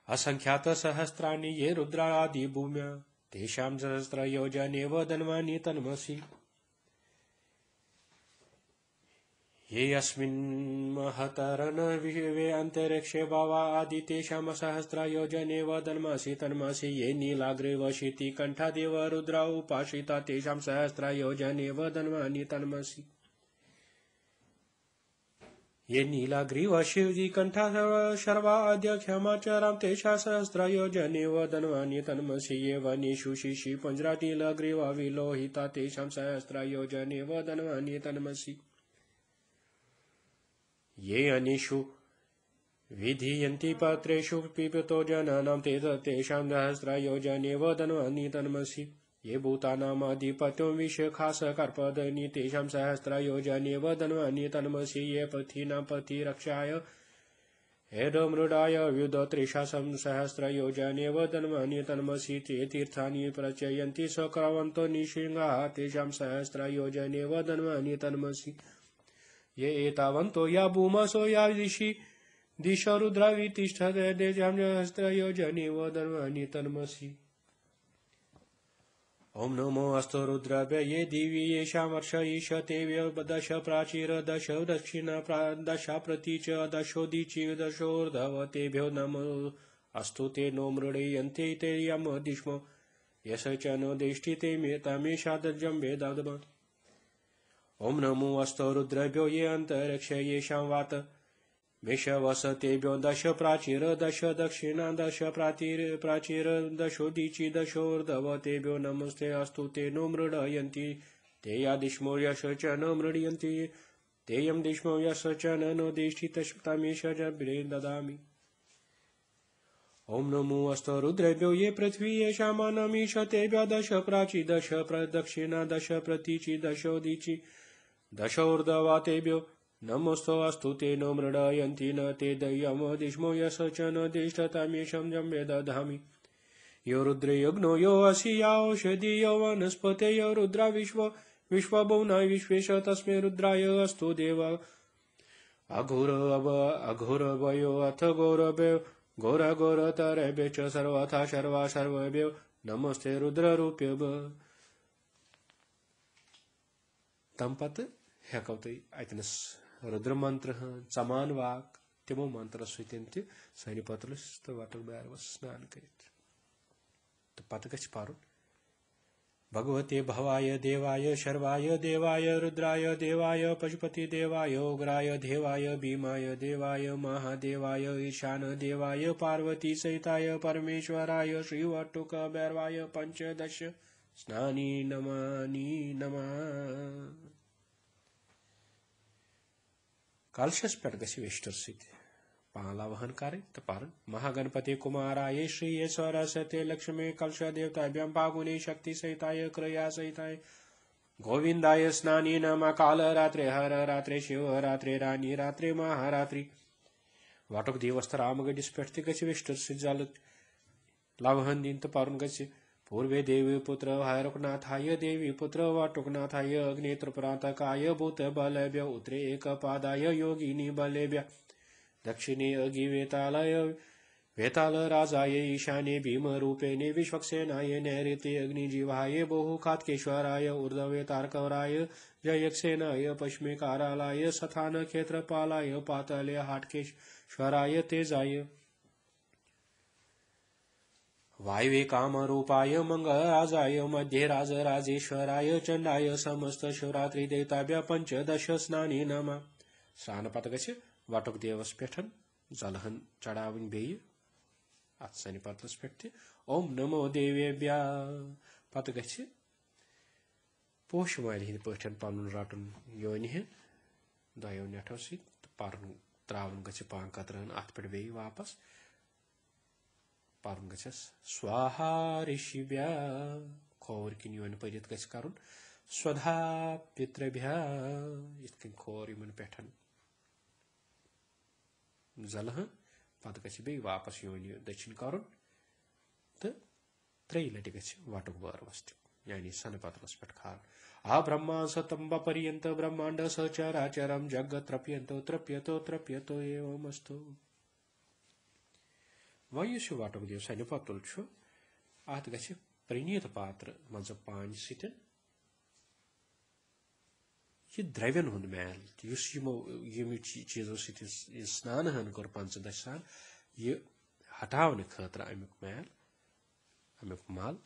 Speaker 1: असंख्यात सहस्राणि ये रुद्रादि भूम्या तेषां सहस्र योजनेव धन्वानि तन्मसि ये अस्मिन् महतरन विश्वे अंतरिक्षे भावा आदि तेषां सहस्र योजनेव धन्मसि तन्मसि ये नीलाग्रे वशिति कंठादेव रुद्रा उपासिता तेषां सहस्र योजनेव धन्वानि तन्मसि ये नीलाग्रीव शिवजी कंठा शर्वा आद्य क्षमाचरम तेषा सहस्र योजनेव धन्वानि तन्मसि ये वनेषु शिशि पंजरा नीलाग्रीवा विलोहिता तेषां सहस्र योजनेव धन्वानि तन्मसि ये अनिषु विधीयन्ति पत्रेषु पिबतो जनानां तेषां सहस्र योजनेव धन्वानि तन्मसि ये भूतानामधिपत्यो विषखास कर्पदनि तेषां सहस्र योजनेव धन्वानि तन्मसि ये पथीनां पथि रक्षाय हेदमृडाय व्युध त्रिशासं सहस्र योजनेव धन्वानि तन्मसि ते तीर्थानि प्रचयन्ति सक्रवन्तो निशिंगाः तेषां सहस्र योजनेव धन्वानि तन्मसि ये एतावन्तो या भूमसो या दिशो रुद्रावितिष्ठते तेषां सहस्र योजनेव धन्वानि तन्मसि ओम नमो अस्तु रुद्राभ्य ये दिवी येषामर्ष ईशतेभ्य दश प्राचीर दश दक्षिणा दश प्रतीच दशोदीचि दशोर्धवतेभ्यो नमो अस्तु ते नो मृडयन्ते ते यम दिष्मो यश च नो दिष्टि ते मेतामेषादजं वेदादम ओम नमो अस्तु रुद्राभ्यो ये अंतरिक्ष येषां वात मेषवसतेभ्यो दश प्राचीर दश दक्षिणा दश प्राचीर दशोदीचि दशोर्धवतेभ्यो नमस्ते अस्तु ते नो मृडयन्ति ते या दिष्मो यश च न मृडयन्ति ते यं दिष्मो यश च नो दिष्टि तमेष ददामि ओम नमो अस्तु रुद्रेभ्यो ये पृथ्वी येषामानमीशतेभ्यो दश प्राची दश प्रदक्षिणा दश प्रतीचि दशोदीचि दशोर्धवतेभ्यो नमोस्तो अस्तु ते नो मृडयन्ति न ते दय्यमो दिष्मो यश च न दिष्टतमेषं जम्बे दधामि यो रुद्र यज्ञो यो असि या औषधि यो वनस्पते यो रुद्रा विश्वभुवना विश्वेश तस्मै रुद्राय अस्तु देव अघोरवयो अथ घोरतरेभ्य च सर्वथा सर्वेभ्यो नमस्ते रुद्ररूपेभ्य तम पत हेको तुम अतनस रुद्र मंत्र चमान वाक तमो मंत्र सत सन पतलस तो वटक बैरवस स्नान कर पत गछ पारुन भगवते भवाय देवाय शर्वाय देवाय रुद्राय देवाय पशुपति देवाय उग्राय देवाय भीमाय देवाय महादेवाय ईशान देवाय पार्वती सहिताय परमेश्वराय श्रीवटुक भैरवाय पंचदश स्नानी नमानि नमः कलशस पे वेस्टर सत पालावहन कर तो पार महागणपति कुमाराय श्री सरस्वती लक्ष्मी कलश देवताभ्यम फागुनी शक्ति सहिताय क्रया सहिताय गोविंदाय स्नानी नम काल रात्रे हर रात्रे शिव रात्रे रानी रात्रे महारात्रि वाटुक देवस्थ राम गडिस पे वेस्टर सल लवहन दिन तो पार ग पूर्वे देवी पुत्र भैरवनाथाय देवी पुत्र वाटुकनाथाय अग्नित्रप्रातकाय भूत बलेभ्य उत्तरे एकपादाय योगिनी बलेभ्य दक्षिणे वेताल राजाय ईशाने भीम रूपेणे विश्वक्सेनाय नैऋत्ये अग्निजीवाय बहुखात्केश्वराय ऊर्ध्वे तारकवराय जयक्षसेनाय पश्चिमे करालाय सथान क्षेत्रपालाय पाताले हाटकेश्वराय तेजाय वायवे कामरूपाय मंगलराजाय मध्य राजेश्वराय चंडाय समस्त शिवरात्रि देवताभ्य पंचदश स्नानी नमः स्नान पत ग वटुक देवस पे जलहन चढ़ावन बे अत सन पतलस पे ओम नमो देवेभ्य पत ग पोश वाल हिंद पे पन रटन योनि दो नेठो सत पर्न त्रावन ग पान कतरन अत पे बे वापस पर्न गस स्वाहा ऋषिभ्य खोर किन योन परित गस करुन स्वधा पितृभ्य इत खोर इन पे जलह पत गस बे वापस योन दक्षिण करुन तो त्रे लटि गस वटुक बरवस यानी सन पतलस पे खार आ ब्रह्मा सतंब पर्यंत ब्रह्मांड सचराचरम जगत त्रप्यंतो त्रप्यतो त्रप्यतो एवमस्तु वह वटुक देव सन पतुल अत ग प्रणीत पात्र मज पान सत द्रव्यन हुंद मैल यम चीजों सत स्नान हन कर 15 साल यह हटाने खतर अमुक मैल अमुक मल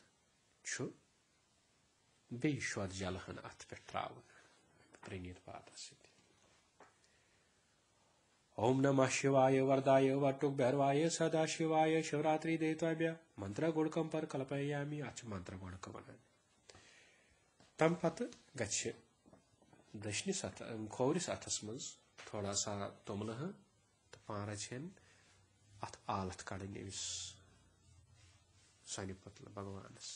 Speaker 1: बे शोद जल हन अत पे त्रावन प्रणीत पात्र सत ओम नमः शिवाय वरदाय वटुक भैरवाय सदाशिवाय शिवरात्रि देवताभ्य मंत्र गुड़कम पर कल्पयामी अच मंत्र गुड़क वन तम पत गछ दशनि खोवरिस अथस मज थोड़ा सा तुमल तो पान रचन अत आलत कड़न सन पतल भगवानस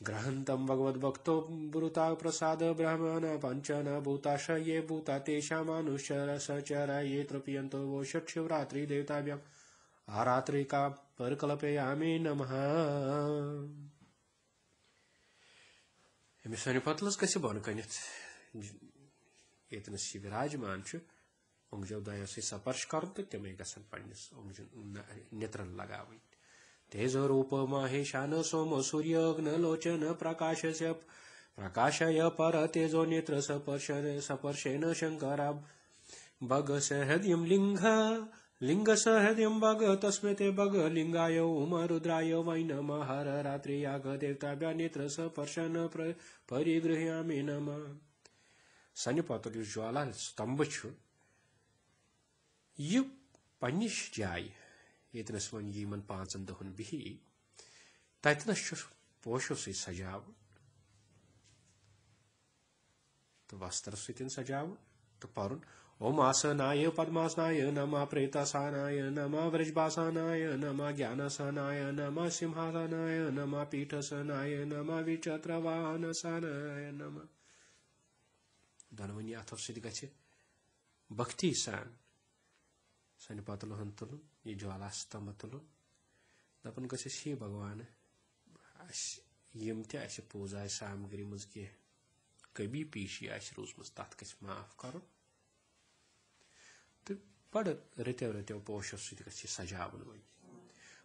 Speaker 1: ग्रहंतम भगवद भक्तो ब्रूता प्रसाद ब्रह्मण पंचन भूताश ये भूता तेषा मनुष्य सचर ये तृप्यंतो वो षट शिवरात्रि देवताभ्यम आरात्रि का परकल्पयामि नमः सन पतलस गस बन कनित यतनस विराजमान ओंगजो दयो सपर्श कर तो तमें गसन पन्निस नेत्रन लगावन तेजो रूप महेशान सोम सूर्य अग्न लोचन प्रकाशय पर तेजो नेत्र सपर्शेन शंकरा भग सहृदयम लिंग सहृदयम भग तस्मै ते भग लिंगाय उम रुद्राय वै नमः हर रात्रि याग देवताभ्य नेत्र सपर्शन परिगृह्यामि नमः सन पतुल ज्वाला स्तंभ यह पन्निश जाय यतनस वन यमन 5 दहन बिहि ततनस पोशो सत सजाव तो वस्त्र सत सजाव तो पारुन ओम आसनाय पद्मासनाय नमः प्रेतासनाय नमः व्रजभासनाय नमः ज्ञानासनाय नमः सिंहासनाय नमः पीठासनाय नमः विचित्रवाहनसनाय नमः धनवनी अथव सत गछ भक्ति सान सन पतल तुल यह ज्वाला स्तंभ तुल दपन गस ये भगवान यम ते पूजा सामग्री मज कह कभी पीशी रूजम तथ गस माफ कर तो बड़ रत्यो रत्यो पोशो सह सजावन वही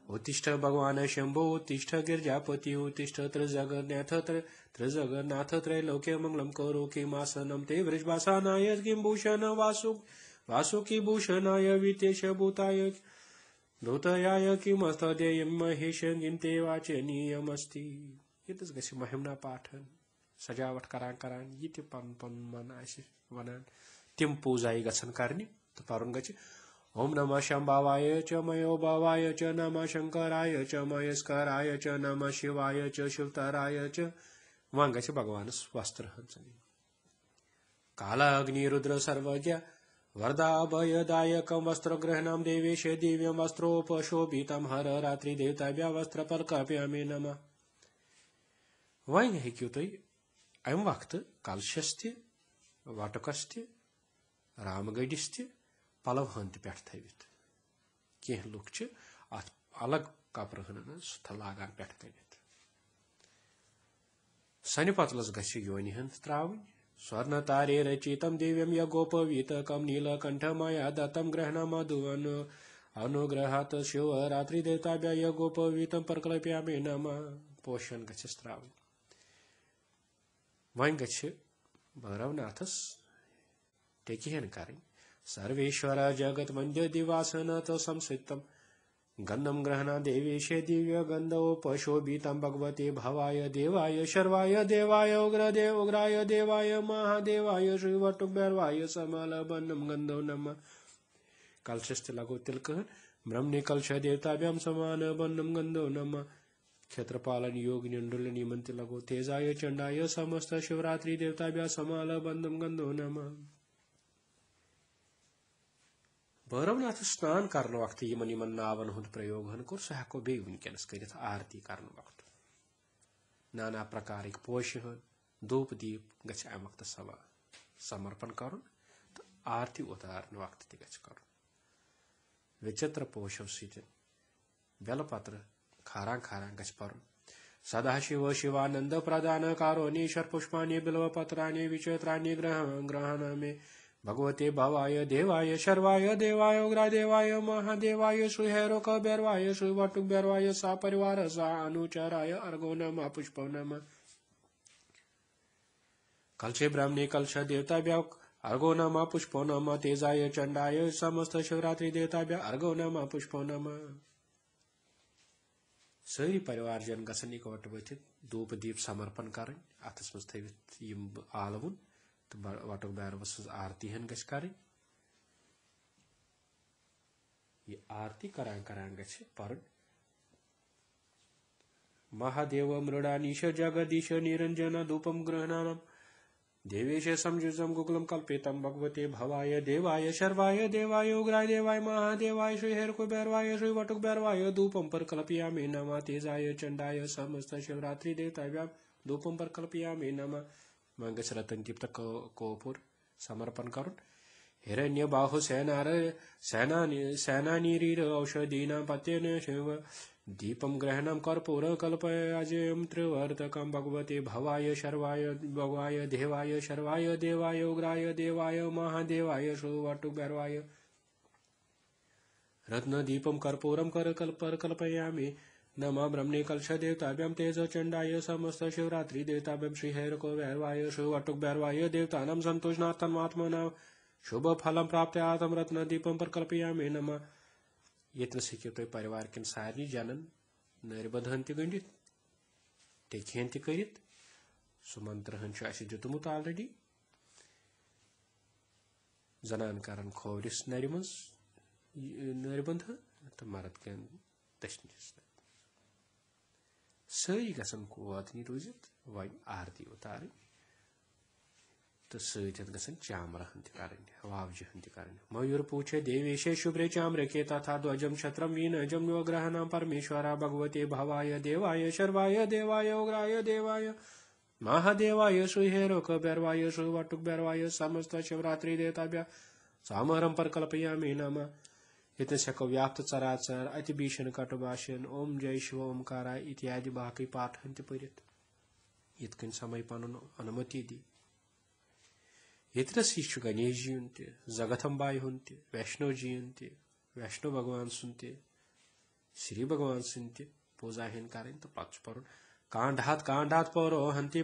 Speaker 1: उत्तिष्ठ भगवान शंभो उत्तिष्ठ गिरजापति उत्तिष्ठ त्रिजगन्नाथ त्रैलोक्य मंगलम करो किमासनम ते वृषभासानाय किंभूषण वासुकी भूषणाय वितेश भूताय भूतयाय किमस्तदेयं महेश किंते वाचनीयमस्ति यतस गस महिमना पाठन सजावट करान ये पन पन मन वन तिम पूजाई गसन करने तो पर्न गि ओम नमः शंभावाय च मयो भावाय च नमः शंकराय च मयस्कराय च नमः शिवाय च शिवतराय च वह गि भगवान वस्त्र हंसनी काला अग्नि रुद्र सर्वज्ञ वरदाभयदायकं वस्त्रग्रहणं देवेश दिव्यं वस्त्रोपशोभितं हर रात्रि देवताभ्य वस्त्र परकल्पयामि नमः वह हेक्यू तुम अम वक्त कलशस वटुकस रामगढ़िस पलव हन पे थवित कह लुक अत अलग कपर हन सह लागान पे थवित सन पतलस गि योनि हन त्रावन स्वर्ण तारे रचितम दिव्यम यगोपवीतकम नीलकंठ मया दत्तम ग्रहण मधुवन अनुग्रहात शिव रात्रि देवताभ्य यगोपवीतम परकल्पयामि नमः पोषण गस त्रावन वन गि भैरवनाथस टेकिहन कर सर्वेश्वर जगत वंद्य दिवासन तो संसितम गंधम ग्रहण देवेश दिव्य गंधोपशोभितम भगवते भवाय देवाय शर्वाय देवाय उग्राय देवाय महादेवाय श्रीवटुभैरवाय समलबन्नम गंधो नमः कलशस्थ लगो तिलक ब्रह्मणि कलश देवताभ्याम समान बन्नम गंधो नमः क्षेत्रपालन योग निंडुलनि मंत्र लगो तेजाय चंडाय समस्त शिवरात्रि देवताभ्या समाल बंदम गंधो नमः भैरवनाथ स्नान कर वक्त इन नावन हुंद प्रयोग हन कोर सह हेको बे वनकस कर आरती कर वक्त नाना प्रकार पोश हन धूप दीप गछ अम वक्त समर्पण कर आरती उतार वक्त कर विचित्र पोशो सत बेलपत्र खारा खारा गछ पर सदाशिव शिवानंद प्रदान कारोनीश्वर पुष्पाणि बिल्वपत्राणि विचित्राणि ग्रहण में भगवते भवाय देवाय शर्वाय देवाय उग्रा देवाय महादेवाय श्रीहैरोक भैरवाय श्रीवटुक भैरवाय सा परिवार सा अनुचराय अर्घो नमः पुष्पो नमः कलशे ब्राह्मणे कलश देवताभ्य अर्घो नमः पुष्पो नमः तेजाय चंडाय समस्त शिवरात्रि देवताभ्य अर्घो नमः पुष्पो नमः सारी परिवार जन गसन इकवट वथित धूप दीप समर्पण कर अथस मज थवित आलवन तो वटुक भैरवस आरती हन गछ कर आरती करान गछ पर महादेव मृडानीश जगदीश निरंजन धूपम गृहणानम देवेश समजुजम गुगलम कल्पितम भगवते भवाय देवाय शर्वाय देवाय उग्राय देवाय महादेवाय श्रीहैरको भैरवाय श्रीवटुक भैरवाय धूपम पर कल्पयामि नमः तेजाय चंडाय समस्त शिवरात्रि देवताभ्याम धूपम पर कल्पयामि नमः मंगस रतन दीप्त कोपुर समर्पण कर हिरण्य बाहु सेनानीरीर औषधीना पत्यन शिव दीपम ग्रहणम कर्पूर कल्पयाजयम त्रिवर्तकम भगवते भवाय शर्वाय भगवाय देवाय शर्वाय देवाय उग्राय देवाय महादेवाय श्रीवटुक भैरवाय रत्न दीपम कर्पूरम कर कल्पयामि नमः ब्रह्मणे कलश देवताभ्यम तेज चंडाय समस्त शिवरात्रि देवताभ्यम श्रीहैरको भैरवाय श्रीवटुक भैरवाय देवतानां संतोषनात्मात्मना शुभ फलम प्राप्त आत्म रत्न दीपम पर कल्पयामि नमः यतन हेकि तुम परिवार कन सारे जनन नरबद हन गंडित टेखन कर सह मंत्र हन दुतमुत ऑलरेडी जनान करन खोवरिस नर मज नरबंद तो मर्द कन दशनिस सारी गसन वतनी रूजित वन आरती उतार तो सत गसन चामर हन वावज हन मयूर पूछे देवेशे शुभ्रे चाम्र के तथा ध्वजम छत्रम वीनजम ग्रहण परमेश्वरा भगवते भवाय देवाय शर्वाय देवाय उग्राय देवाय महादेवाय श्रीहैरोक भैरवाय श्रीवटुक भैरवाय समस्त शिवरात्रि देवताभ्य सामरम पर कल्पयामि नमः यतस हेको व्याप्त चराचर अति भीषण कटुभाषण ओम जय शिव ओमकारा इत्यादि बाकी पाठ हन पढ़ित यन समय पन अनुमति दी यतरस यह गणेश जी हूं जगथम्बाई हूं वैष्णो जी हूं वैष्णो भगवान सुन श्री भगवान सुन पूजा हन कर तो पत् पर्न कांडात पौरो हंति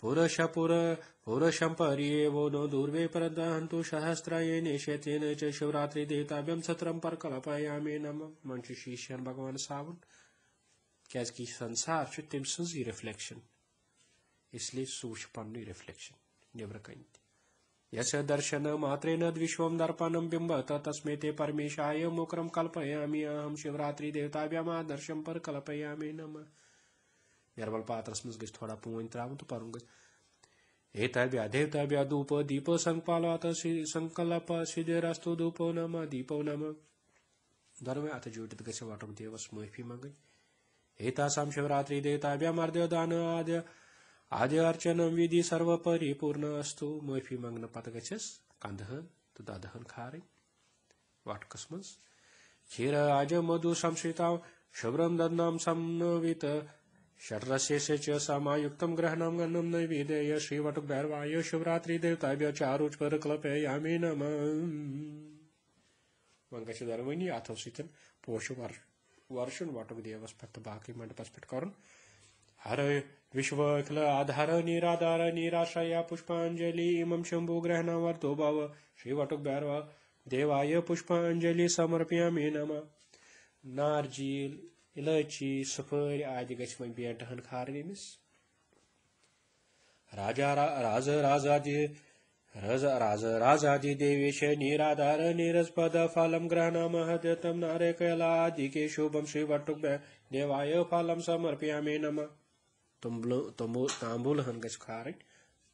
Speaker 1: पुरुषम पर्येवो नो दूर्वे परदहंतु सहस्राये निशतेन च शिवरात्रि देवताभ्यम सत्रम पर कल्पयामि नमः मन शीशन भगवान सावन क्या संसार तम सज रिफ्लेक्शन इसलिए सूच पन्न रिफ्लेक्शन नबर कन यस दर्शन मात्रेन विश्वम दर्पणम बिंबत तस्मे ते परमेशाय मुकरम कल्पयामि अहम शिवरात्रि देवताभ्यम आदर्शम पर कल्पयामि नमः निर्मल पात्रस मज गई थोड़ा पून त्रा तो पर्न एतभ्य देवताभ्य धूप दीप संकपालत संकल्प सिद्धिरस्तु धूपो नम दीपो नम धर्म अथ जुटित गि वटुक देवस माफी मंग एतासाम शिवरात्रि देवताभ्य अर्ध्य दान आद्य अर्चनम विधि सर्व परिपूर्ण अस्तु माफी मंगन पत गस कंदहन तो ददहन खार वटकस मज क्षीर आज मधु संश्रिता शुभ्रम ददनाम समन्वित षड्रस्य च समायुक्तं ग्रहणं गन्नं नैवेद्य श्रीवटुक भैरवाय शिवरात्रि देवताभ्य चारुच पर कल्पयामि नमः वंगश धर्मनी अथो सतन पोष वर्षन वटुक देवस पे बाकी मंडपस पे कर हर विश्व अखिल आधार निराधार निराश्रया पुष्पांजलि इमं शंभु ग्रहण वर्तो भव श्रीवटुक भैरव देवाय पुष्पांजलि समर्पयामि नमः नारजील इलायची सफर आदि गछ बेटहन खार राजादि देवेश निराधार नीरजपद फलम ग्रहण महदतम नारिकेला आदि के शुभम श्रीवटुक देवाय फलम समर्पयामि नमः तांबूल हन गछ खार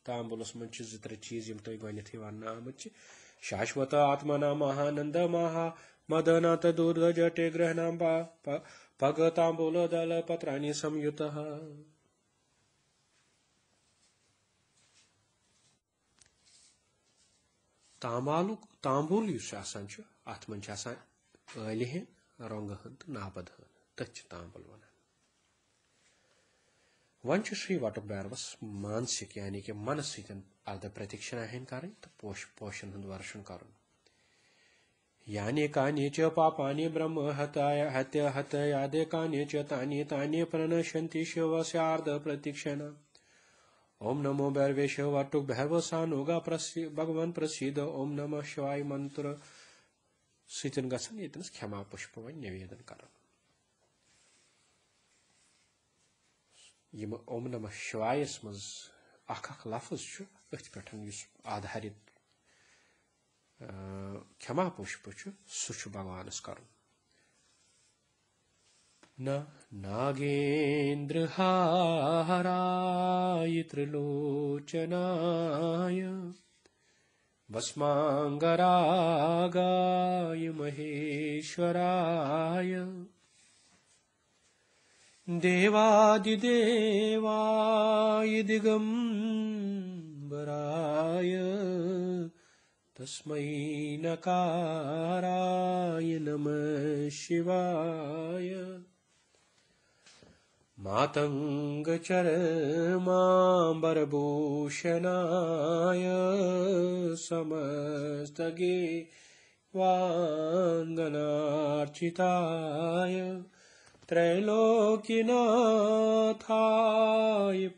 Speaker 1: तांबूलस मन त्रे चीज तुम गथ वन आमत शाश्वत आत्मना महानंद महा मदनाथ दूर्ध जटे ग्रहण पग तांबूल दल पत्राणि संयुत तांबूल अत मन आल हन रोंग हन तो नाबद हन तथ तांबूल वन वन श्री वटुक भैरवस मानसिक यानी कि मन सतन अर्ध प्रदक्षिणा हन कर तो पोशन हंद वर्षन कर यानि कानि च पापानि ब्रह्म हत्य हत्यादे कानि च तानि तानि प्रणश्यन्ति शिवस्यार्ध प्रतीक्षण ओम नमो भैरवे शिव वटुक भैरव सानुगा भगवान प्रसिद्ध ओम नमः शिवाय मंत्र सतन गसन यतनस क्षमा पुष्प वन निवेदन कर ओम नमः शिवाय मज अख लफ्ज अथ पे आधारित क्षमा पुष्प सह भगवानस कर न नागेन्द्र हाराय त्रिलोचनाय भस्मांगरागाय महेश्वराय देवादिदेवाय दिगंबराय तस्मै नकाराय नमः शिवाय मातंग चरमांबरभूषणाय समस्तगे वांगनार्चिताय त्रैलोक्यनाथाय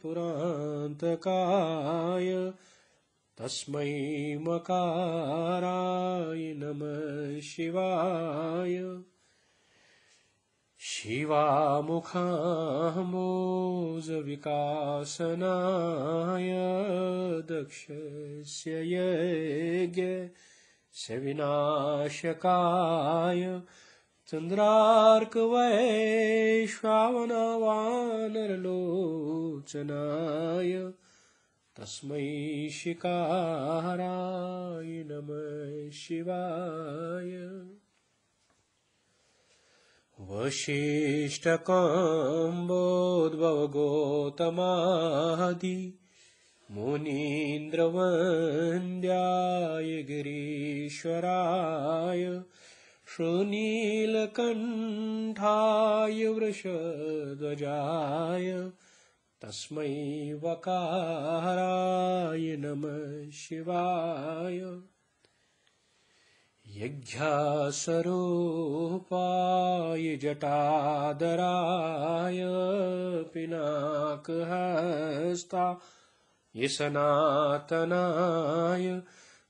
Speaker 1: पुरांतकाय तस्मै मकाराय नमः शिवाय शिवामुखाम्बोज विकासनाय दक्षस्य यज्ञस्य विनाशकाय चंद्रार्कवैश्वानवानरलोचनाय तस्मै शिकाराय नमः शिवाय वशिष्ठकाम्बोद्भव गौतमादि मुनीन्द्रवन्द्याय गिरीश्वराय श्रीनीलकण्ठाय वृषध्वजाय तस्मै वकाराय नमः शिवाय यज्ञस्वरूपाय जटाधराय पिनाकहस्ताय सनातनाय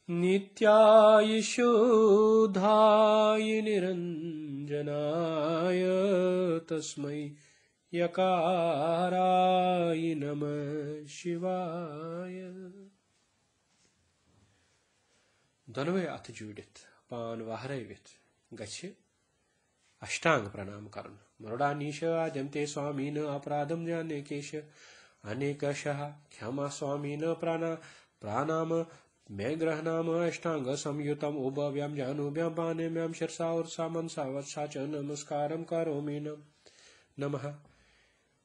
Speaker 1: नित्याय शुद्धाय निरञ्जनाय तस्मै यकाराय नमः शिवाय। दोनों अथ जोड़ित पान वहरवित गच्छ अष्टांग प्रणाम करन। मरुडानीश आद्यम ते स्वामी न अपराधम जाने केश अनेकशः क्षमा स्वामी न प्राणाम मैं ग्रहणाम अष्टांग संयुतम उभव्याम जानुभ्याम पानेम्याम शिरसा उर्सा मनसा वत्सा च नमस्कारम करोमि नमः।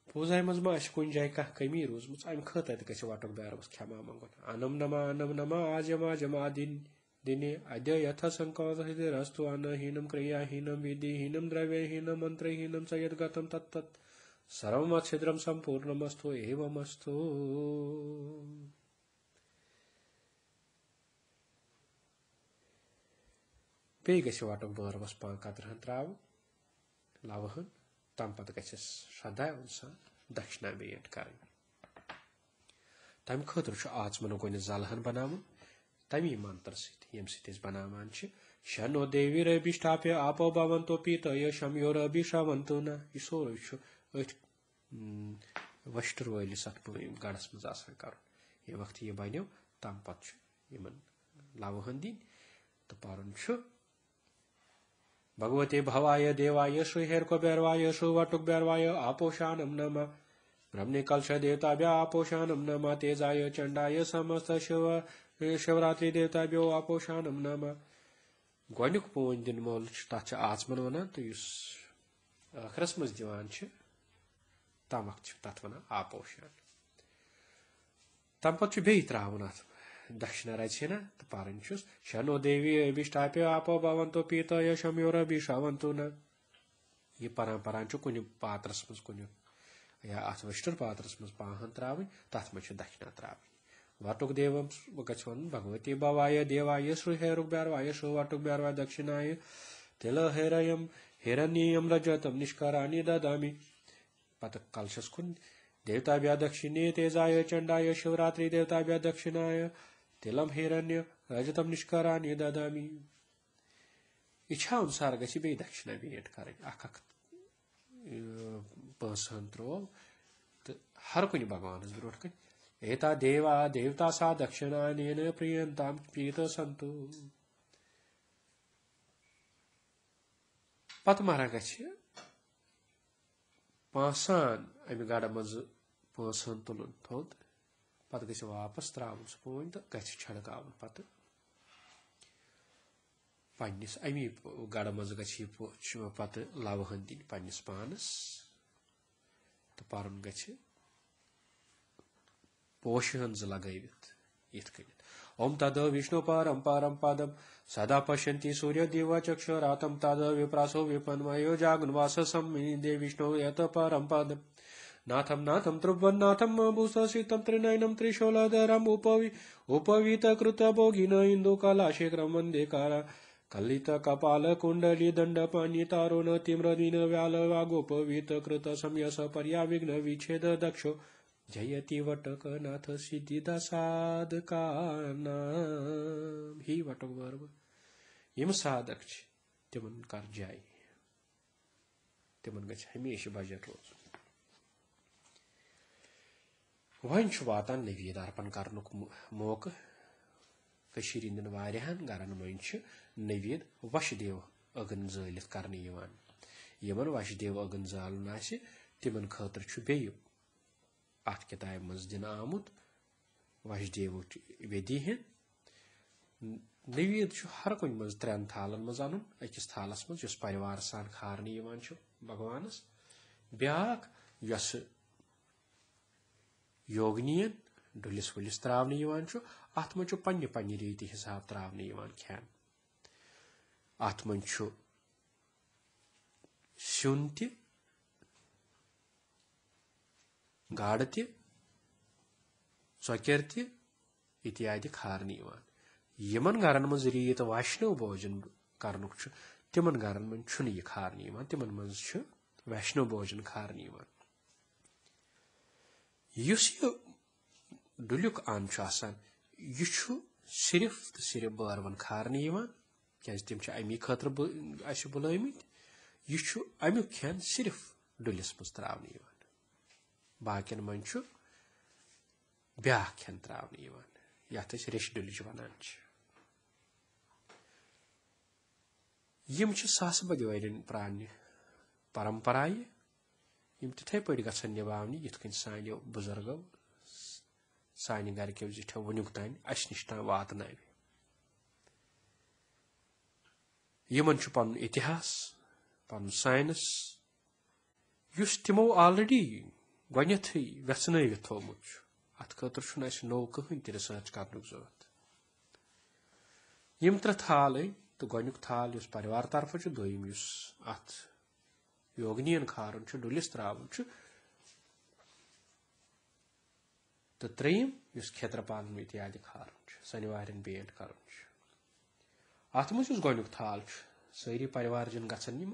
Speaker 1: पूजा मज मा कुन जाय कह कमी रोजमच अम खतर गछ वाटक बैरवस क्षमा मंगन। अनम नमा आजम आदिन दिने अद्य यथ संकल्पस्तु अनहीनम क्रियाहीनम विधिहीनम द्रव्यहीनम मंत्रहीनम च यद्गतं तत्तत् सर्वमच्छिद्रम संपूर्णमस्तु एवमस्तु। पे गछ वाटक बरवस पान कतरहन त्राव लावहन तम पत गछस श्रद्धा अनुसार दक्षिणा भेंट कर। तम खतर आचमन गोन जलहन बनावन तमी मंत्र यम बनावान शनो देवी रभिष्ठाप्य आपो भवंतो पीतय शम्योर अभिश्रवंतो न। यह सोरे वस्टर वलिस अत गड़स मज कर। ये वक्त यह बनो तम पत लवहन दिन तो पारन भगवते भवाय देवाय श्रीहर्को बैरवाय श्रुवटुक बैरवाय आपोषानम नमः। ब्रह्मणे कलश देवताभ्य आपोषानम नमः। तेजाय चंडाय समस्त शिवरात्रि देवताभ्यो आपोषानम नमः। गोनुक पोन दिन मोल तथ आचमन वन तो आखरस मज दिवान तम तथ वन आपोषान। तम पे बे त्रावन अत दक्षिणा रचना तो पारन शनो देवी अभिष्टाप्य आपो भवंतो पीतय शम्योर अभिश्रवंतो न। यह पारान कुन पात्रस मज कुन या अथ वस्टर पात्रस मज पाहन त्रावन तथ मज दक्षिणा त्रावन। वटुक देवम गवन भगवती भवाय देवाय श्रीहरुक बैरवाय श्रुवटुक बैरवाय दक्षिणाय तिल हेरयम हिरण्यम रजतम निष्कराणि ददामि। पत कलशस कुन देवताभ्य दक्षिणे तेजाय चंडाय शिवरात्रि देवताभ्य दक्षिणाय तिलम हिरण्य रजतम निष्कराणि ददामि। इच्छा अनुसार गि बे दक्षिणा भेंट कर पसन त्रोव तो हर कुन भगवान ब्रोट कन एता देवा देवता सा दक्षिणा नेन प्रियंताम पीत संतु। पत मारा गछ पासान अमि गड़ मज पसन तुलन थोद पत गछ वापस त्रावन सह पोन तो गछ छड़कावन पत पन्निस अमि गड़ मज गछ पत लवहन दिन पन्निस पानस तो पारन गछ पोषहन लगवित इत ओम तद विष्णु परम परम पदम सदा पश्यन्ति सूर्य दिव चक्षुरातम तद विप्रासो विपन्मयो जागन्वास सम्मिदे विष्णु यत परम पदम नाथम नाथम त्रुवन्नाथम भूषितम त्रिनयनम त्रिशूलधरम उपवीत कृत भोगिन इंदुकलाशेखरम वंदे कारा कलित कपाल कुंडली दंड पानी तारुण तिम्रदीन व्याल वागोपवीत कृत समयस पर्याविघ्न विच्छेद दक्षो जयति वटकनाथ सिद्धिदा साधका नाम। ही वटक वर्ब यम साधक तिमन कर जाय तिमन गछ हमेशा बजट रोज। वन वातान नवेद अर्पण करनुक मौका कशीरिंदन वारियाहन गरन मंच नवेद वशदेव अगन जालित करने यवान। यमन वशदेव अगन जालन आसि तिमन खतर छु बेय अत किताब मज दिन आमुत वशदेव वेदी हन। नवेद हर कुन मज त्रेन थालन मज अन अकिस थालस मज यस परिवार सान खारने यवान छु भगवानस ब्याक यस योगनियन डुलिस वुलिस त्रावने यवान छु अत मज पन्ने पन्ने रीति हिसाब त्रावने यवान खेन। अत मज छु स्यून ति गाड़ ति चौकेर ति इत्यादि खारन यिवान यमन गरन मज रीत वैष्णव भोजन करनुक छु तिमन गरन मन छु यह खारन यिवान तिमन मज छु वैष्णव भोजन खारन यिवान युस यह डुल्युक आन छु आसान यह छु सिर्फ तो सिर्फ बारवन खारन यिवान क्या तिम छु अमी खतर अस बुलामित यह छु अमुक खेन सिर्फ डुलिस मज त्रावन यिवान बाकिन मन छु ब्याह खेन त्रावन यिवान यथ रेश डुलिज वनान यम सास बद वरियन प्रान्य परंपराय यम तिथे पट गछन निभावनि यथ कन सान्यो बुजुर्गो सानि गरक्यो जिठो वनुक तान अस निश तान वातनाव यमन छु पन इतिहास पन साइंस युस तिमो ऑलरेडी गणिथै व्यसनयित थोमुत अत खतर छु अस नो कहीं ते रिसर्च करनुक जरूरत यम त्र थाल तो गणुक थाल युस परिवार तरफ छु दोयम युस अत योगनियन खारन छु डुलिस त्रावन छु तो त्रेयम युस खेत्रपालन इत्यादि खारन छु शनिवारन बेंट करन छु अत मज युस गणुक थाल छु सारी परिवार जन गछन यम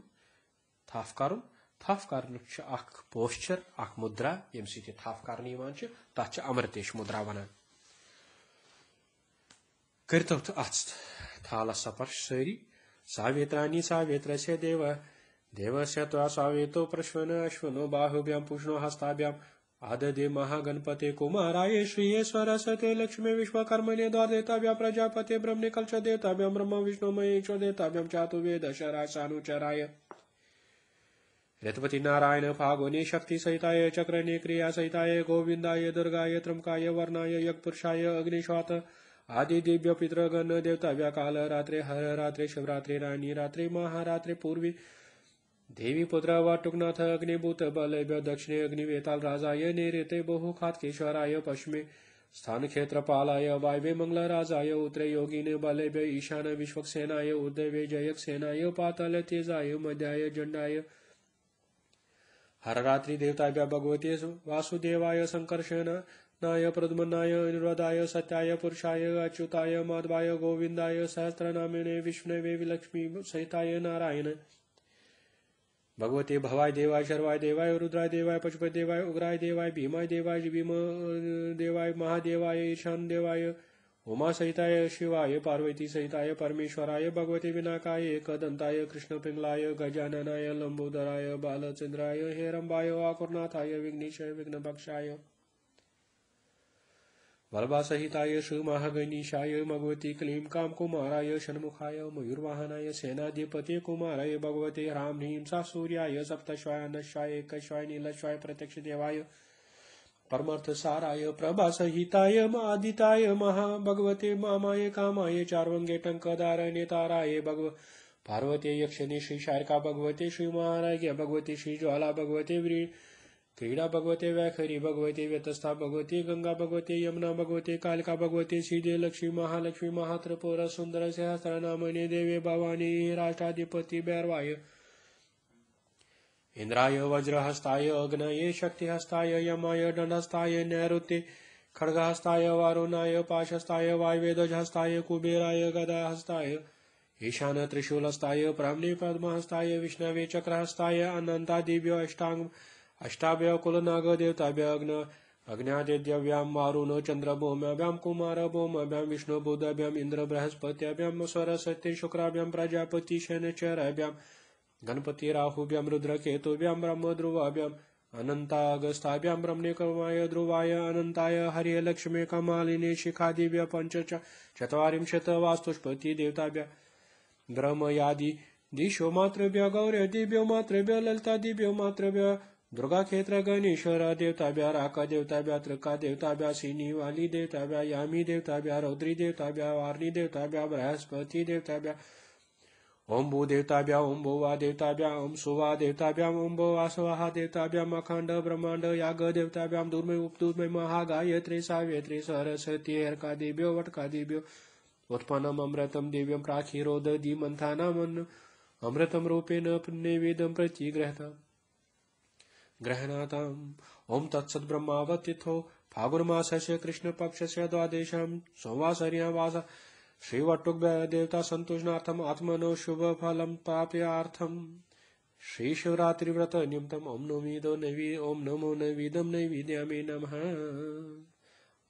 Speaker 1: थफ करन थफ करन छु अख पोस्चर अख मुद्रा यम सित थफ करन यिवान छु तथ छु अमृतेश मुद्रा वनान करतो तो अत थाल सपर्श सारी सावेत्रानी सावेत्रस्य देव देवस्य त्वा सावेतो प्रश्वन अश्वनो बाहुभ्याम पुष्णो हस्ताभ्याम आददे महागणपते कुमाराय श्रीयेश्वर सते लक्ष्मी विश्वकर्मणे द्वादेताभ्या प्रजापते ब्रह्मणे कलश देताभ्याम ब्रह्म विष्णु महेश देताभ्याम चातुर्वेद शराय सानुचराय रथपति नारायण फागुने शक्ति सहिताय चक्रने क्रिया सहिताय गोविंदाय दुर्गाय त्रंकाय वर्णाय यज्ञपुरुषाय अग्निश्वात आदि दिव्य पितृगण देवताभ्या काल रात्रे हर रात्रे शिवरात्रि रानी रात्रि महारात्रि पूर्वी देवी पुत्र वाटुकनाथ अग्निभूत बलभ्य दक्षिणे अग्निवेताल राजाय नैऋते बहुखात्केश्वराय पश्चिमे स्थान क्षेत्रपालाय वायव्ये मंगल राजाय उत्तरे योगिने बलभ्य ईशान विश्वक्सेनाय उदयवे जयक सेनाय पाताल तेजाय मध्याय जंडाय हर रात्रि देवताभ्या भगवते वासुदेवाय संकर्षणाय प्रद्मनाय अनुराधाय सत्याय पुरुषाय अच्युताय माधवाय गोविंदाय सहस्रनामिने विष्णवे लक्ष्मी सहिताय नारायण भगवते भवाय देवाय शर्वाय देवाय रुद्राय देवाय पशुपति देवाय उग्राय देवाय भीमाय देवाय भीम देवाय महादेवाय ईशान देवाय उमा सहिताय शिवाय पार्वती सहिताय परमेश्वराय भगवते विनाकाय एकदंताय कृष्ण पिंगलाय गजाननाय लंबोदराय बालचंद्राय हेरंबाय आकुरनाथाय विघ्नेशाय विघ्नभक्षाय बलभा सहिताय श्री महागणेशाय भगवती क्लीं काम कुमाराय षण्मुखाय मयूरवाहनाय सेनाधिपति कुमाराय भगवते राम ह्रीं सा सूर्याय सप्तश्वाय नश्वाय एकश्वाय नीलश्वाय प्रत्यक्ष देवाय परमार्थ साराय प्रभा सहिताय आदिताय महा भगवते मामाय कामाय चारवंगे टंकदार नेताराय भगव पार्वती यक्षिणी श्री शारिका भगवते श्री महाराज भगवती श्री ज्वाला भगवते वीर क्रीड़ा भगवते वैखरी भगवते व्यतस्था भगवती गंगा भगवते यमुना भगवते कालिका भगवते श्रीदे लक्ष्मी महालक्ष्मी महात्रिपुर सुंदर सहस्रनामने देवे भवानी राष्ट्राधिपति भैरवाय इंद्राय वज्रहस्ताय अग्नये शक्तिहस्ताय यमाय दंडहस्ताय नैऋत्ये खड्गहस्ताय वारुणाय पाशहस्ताय वायवेदजहस्ताय कुबेराय गदाहस्ताय ईशान त्रिशूलहस्ताय ब्राह्मणे पद्महस्ताय विष्णवे चक्रहस्ताय अनंतादिभ्यो अष्टाभ्य कुलनाग देवताभ्य अग्न्यादिद्यव्याम वारुण चंद्र भौम्याभ्याम कुमार भौम्याभ्याम विष्णु बुधाभ्याम इंद्र बृहस्पत्याभ्याम सरस्वती शुक्राभ्याम प्रजापति शनिचराभ्याम गणपति राहुभ्याम रुद्र केतुभ्याम ब्रह्म ध्रुवाभ्याम अनंतागस्ताभ्याम ब्रह्मणे कमाय ध्रुवाय अनंताय हरिय लक्ष्मी कमालिने शिखादिभ्य पंच चत्वारिंशत् वास्तुष्पति देवताभ्य ब्रह्मयादि दिशो मातृभ्य गौर्यदिभ्यो मातृभ्य ललितादिभ्यो मातृभ्य दुर्गा क्षेत्र गणेश्वर देवताभ्य राका देवताभ्य त्रिका देवताभ्य सिनी वाली देवताभ्य यामी देवताभ्य रौद्री देवताभ्य वार्णी देवताभ्य बृहस्पति देवताभ्य ओम भू देवताभ्य ओम भुवा देवताभ्य ओम सुवा देवताभ्य ओम भुवासवाहा देवताभ्य अखंड ब्रह्मांड याग देवताभ्य दुर्मय उपदुर्मय महागायत्री सावित्री सरस्वती हरका देव्यो वटका देव्यो उत्पन्नम अमृतम दिव्यम प्राखीरो दधि मंथानामन अमृतम रूपेण नैवेद्यं प्रतिगृह्यता ग्रहणाताम् ओम तत्सत् ब्रह्मावतिथो फागुनमासस्य कृष्णपक्षस्य द्वादश्यां संवासर्यां वास श्रीवटुकदेवता संतुष्णार्थम् आत्मनो शुभफलं प्राप्यार्थम् श्रीशिवरात्रिव्रत निमित्तम् ओम नमो नैवेद्यं नैवेद्यामि नमः।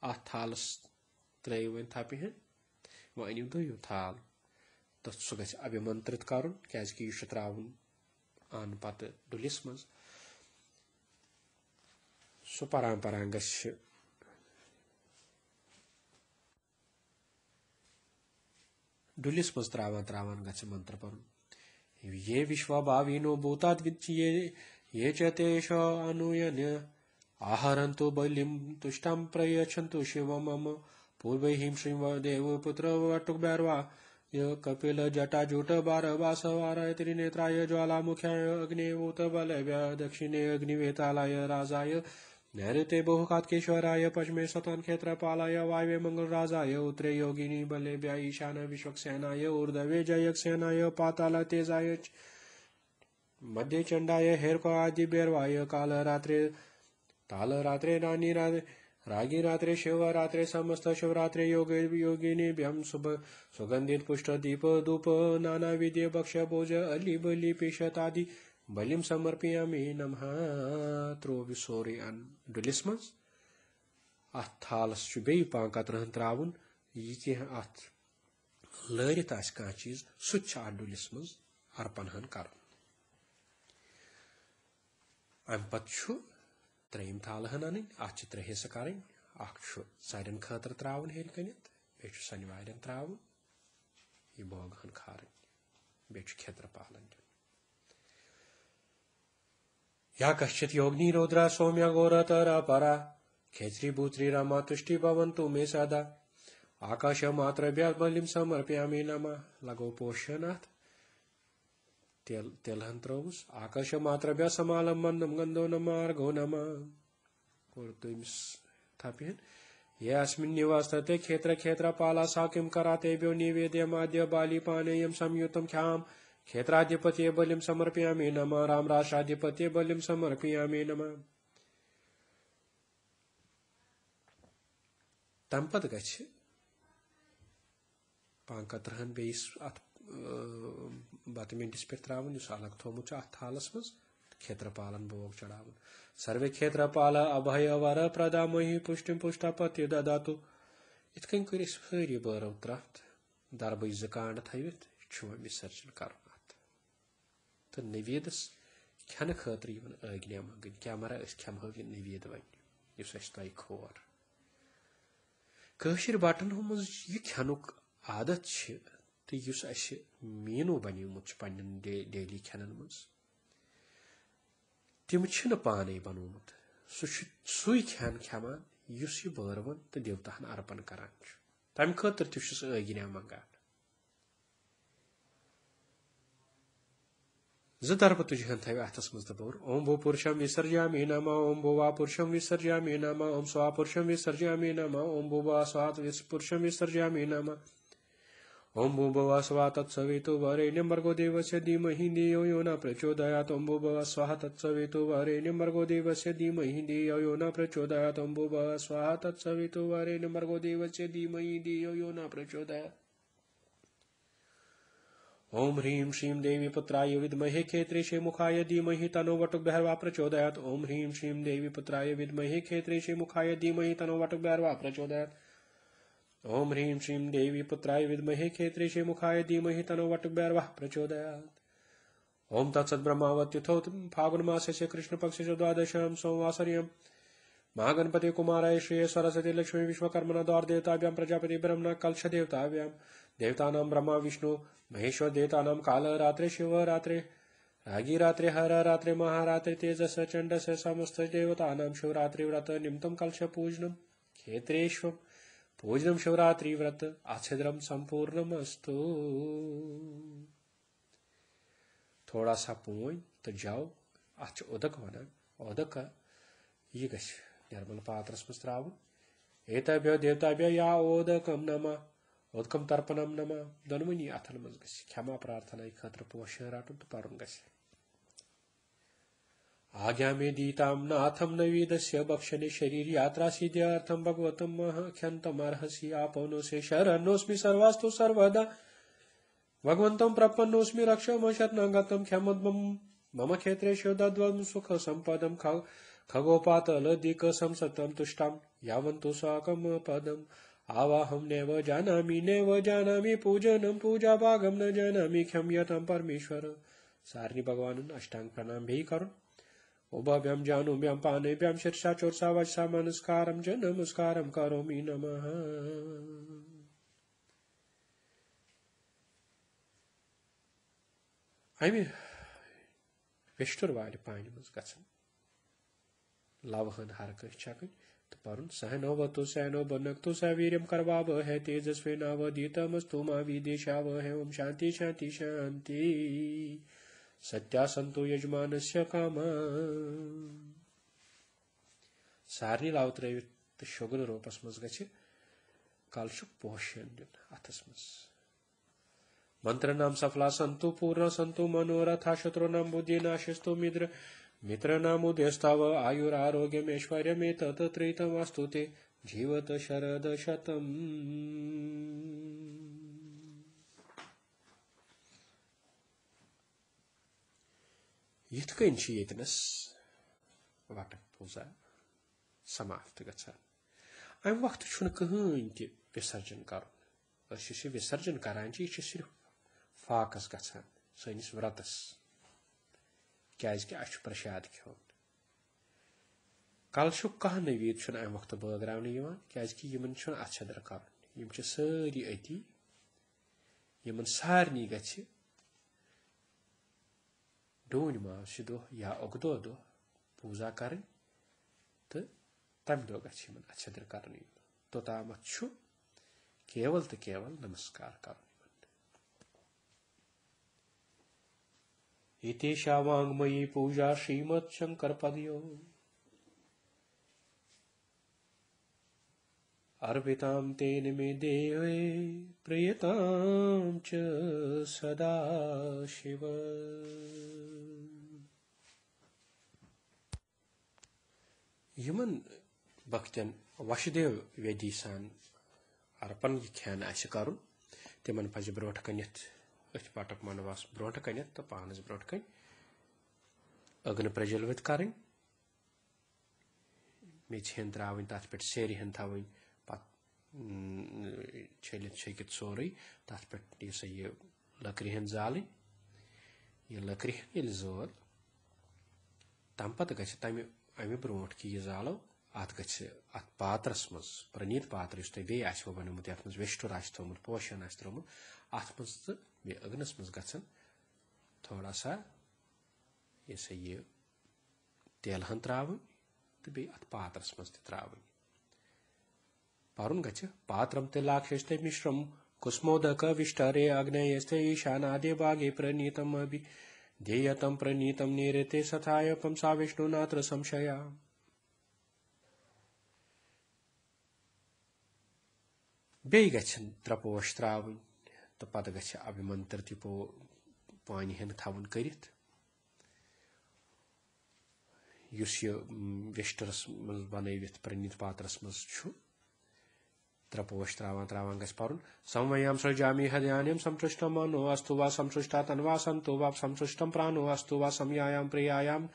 Speaker 1: अथ थालस त्रै वन थापि हैं वनिव दोयो थाल तत् सु गछ अभिमंत्रित करन क्याजकि यु छ त्रावुन आन पत डुलिस मज सु परंपरा गछ डुलिस मज त्रावन गछ मंत्र परन ये विश्वभाविनो भूतात् विच्ये ये च तेष अनुयन आहरन्तु बलिं तुष्टां प्रयच्छन्तु शिवं मम पूर्वैहिं श्रीदेवपुत्र वटुकभैरवा कपिल जटाजूट बारवासवाराय त्रिनेत्राय ज्वालामुख्याय अग्निभूत बलव्य दक्षिणे अग्निवेतालाय राजाय नैऋते बहुकात्केश्वराय पश्चिमे सतान क्षेत्रपालाय वायवे मंगलराजाय उत्तरे योगिनी बलेभ्य ईशान विश्वक्सेनाय ऊर्ध्वे जयसेनाय पाताल तेजाय मध्य चंडाय हेरको आदि भैरवाय कालरात्रे तालरात्रे रानी रागी रात्रे शिवरात्रे समस्त शिवरात्रे योगिनीभ्यं शुभ सुगंधित पुष्ट दीप धूप नाना विधि भक्ष्य भोज अली बलि पेशतादि बलिम समर्पयामि नमः। त्रोविसोरी अन डुलिस मज अथ थालस बे पांक अत्रहन त्रावन यह अथ लरित आस कह चीज सह अथ डुलिस मज अर्पण हन कर अम पत् त्रेम थाल हन अन अत त्रे हिस्स कर सड़न खतर त्रावन हेर कनित बे सनवारन त्रावन यह बोग हन खार बे खेत्र पालन या कश्चित योगिनी रौद्रा सौम्या घोरतरा परा खेत्री भूत्री रमा तुष्टि भवन्तु मे सदा आकाश मात्रभ्य बलिं समर्पयामि नमः लगो पोषणात् तेलहन त्रोवुस आकाश मात्रभ्य समालम मंदम गंधो नमार्गो नमः और तुम थापिहन ये अस्मिन् निवासते क्षेत्र क्षेत्र पाला साकिम करातेभ्यो निवेद्यमाद्य बाली पानेयं संयुतं ख्याम क्षेत्राधिपति बलिं समर्पयामि नमः राम राष्ट्राधिपति बलिं समर्पयामि नमः। तंपत गच्छ पांकत्रहन बेस अथ बतमिंटिस पे त्रावन अलग थोमुच अथ थालस मज क्षेत्रपालन भोग चढ़ावन सर्वे क्षेत्रपाल अभय वर प्रदामहि पुष्टिम पुष्टापत्य ददातु इत कन कर सारी बरव त्रत दरबई जकांड थवित विसर्जन कर तो नवेदस खेन खतर अग्निया मंगन क्या मरा खेमो यह नवेद वन इस तय खोर कशिर बटन मज यह खेनुक आदत तो इस मीनू बनोमुत पन्न डेली खेनन मज तिम पाने बनोमुत सु खेन खेमान इस यह बरवन तो देवताहन अर्पण करान तम खतर तुस अग्निया मंगान तरफ तुझन थव अथस मज दपोर ओम भू पुरुषम विसर्जयामि नमः ओम भुवा पुरुषम विसर्जयामि नमः ओम स्वा पुरुषम विसर्जयामि नमः ओम भुवा स्वा पुरुषम विसर्जयामि नमः ओम भूभुवः स्वः तत्सवितु वरेण्यं भर्गो देवस्य धीमहि धियो यो न प्रचोदयात् ओम भूभुवः स्वः तत्सवितु वरेण्यं भर्गो देवस्य धीमहि धियो यो न प्रचोदयात् ओम भूभुवः स्वः तत्सवितु वरेण्यं भर्गो देवस्य धीमहि धियो यो न प्रचोदयात् ओम ह्रीं श्रीं देवी पुत्राय विद्महे क्षेत्रेशे मुखाय धीमहि तन्नो वटुकभैरवा प्रचोदयात् ओम ह्रीं श्रीं देवी पुत्राय विद्महे क्षेत्रेशे मुखाय धीमहि तन्नो वटुकभैरवा प्रचोदयात् ओम ह्रीं श्रीं देवी पुत्राय विद्महे क्षेत्रेशे मुखाय धीमहि तन्नो वटुकभैरवा प्रचोदयात् ओम तत्सद्ब्रह्मावत्युथो फागुनमासस्य कृष्णपक्षस्य द्वादश्यां संवासर्यां महागणपति कुमाराय श्री सरस्वती लक्ष्मी विश्वकर्मणा द्वारदेवताभ्यां प्रजापति ब्रह्मणा कलशदेवताभ्यां देवतानां ब्रह्मा विष्णु महेश्वर देवतानां कालरात्रे शिवरात्रे रागी रात्रे हर रात्रे महारात्रे तेजस चंडस समस्त देवतानां शिवरात्रि व्रत निमित्तं कलश पूजनम क्षेत्रेश्वम पूजनम शिवरात्रि व्रत आच्छिद्रम संपूर्णमस्तु। थोड़ा सा पून तो जाओ अच उदक वन उदक यह गछ निर्मल पात्रस मज त्रावन एतभ्यो देवताभ्यो या ओदकम नमः ओदकम तर्पणम नमा दोनवनी अथन मज गछ क्षमा प्रार्थना खतर पोष रटन तो परन गछ आज्ञा में दीताम नाथम नवीदस्य बक्षने शरीर यात्रा सिद्ध्यर्थम भगवतम ख्यंतम अर्हसि आपनो से शरणोस्मि सर्वास्तु सर्वदा भगवंतं प्रपन्नोस्मि रक्षम शरणगतम क्षमद्मम मम क्षेत्रेषु दद्वं सुख संपदम खगोपातल दिक संसतम तुष्टाम यावन्तु साकम पदम आवाहम नैव जानामि पूजनम पूजा भागम न जानामि क्षम्यतां परमेश्वर सारणी भगवान अष्टांग प्रणाम भी करो उभव्यम जानुभ्यम पानेभ्यम शीर्षा चोरसा वत्सा नमस्कारम च नमस्कारम करोमि नमः अमि वेष्टुर वाले पानी मज गछन लवहन हर कह छकन तो परन सहनोवतु सहनो बनक्तु सवीर्यम करवाव है तेजस्वी नावदीतमस्तु मा विदेशाव है ओम शांति शांति शांति सत्यासंतो यजमानस्य काम सारनी लावत्र शोगन रोपस मज गछ कल पोशन दिन अथस मज मंत्र नाम सफला संतु पूर्ण संतु मनोरथा शत्रु नाम बुद्धि नाशस्तु मित्र नाम उदयस्ताव आयुरारोग्यम ऐश्वर्यमे तत्त्रितम अस्तु ते जीवत शरद शतम यिथ कन येतनस वटक पूजा समाप्त गछान अम वक्त कहन ति विसर्जन कर विसर्जन करान सिर्फ फाकस गछान सनिस व्रतस क्या प्रसाद खोन कल कह नवीद अम वक्त बगरावन क्या अच्छदर कर सारी अति सारनी गछ डून मावस दह या अगदो दह पूजा कर तो तम दह गन अच्छदर कर तोतामत केवल तो केवल नमस्कार कर इतेशा वांगमयी पूजा श्रीमत् शंकर पदयो अर्पितां तेन मे देवे प्रियतां च सदा शिव यमन भक्तन वसुदेव वेदी सान अर्पण खेन आसि करुन तिमन पज ब्रोठ कनित अथ पाठक मनवास ब्रोठ कनित तो पानस ब्रोठ कन अग्न प्रज्वलित करें मेच हन त्रावन तथ पे सेरि हन थवन छलित छकित सोरे तथ पे ये लकड़ी हन जाल यह लकड़ी हन जोल तम पत ग तम अमि ब्रोट कि यह जालो अत अत पात्रस मज प्रनीत पात्र तुम बे आसो बनमुत ये मज वेष्टुर थोमुत पोशन आ त्रोमुत अत मज तो बे अग्नस मज गन थोड़ा सा ये तेल हन त्रावन तो बे अत पात्रस मज त्रावन पारुन गच पात्रम तिलाक्षस्ते मिश्रम कुस्मोदक विष्टरे अग्नयस्ते ईशानादे भागे प्रणीतम अभि ध्येयतम प्रणीतम निरते सथायपम सा विष्णुनात्र संशया बे गच्छन त्रपोश त्रावन तो पत गछ अभिमंत्रित पानी हन थवन करित युस ये वेष्टरस मज बनवित प्रणीत पात्रस मज त्रपोश त्रावान त्रावान गछ पारुन संवयम सृजामि हृदयानिम संतुष्टम मनो अस्तु वा संतुष्टा तन्वा संतो वा संतुष्टम प्राणो अस्तु वा संयायाम प्रियायाम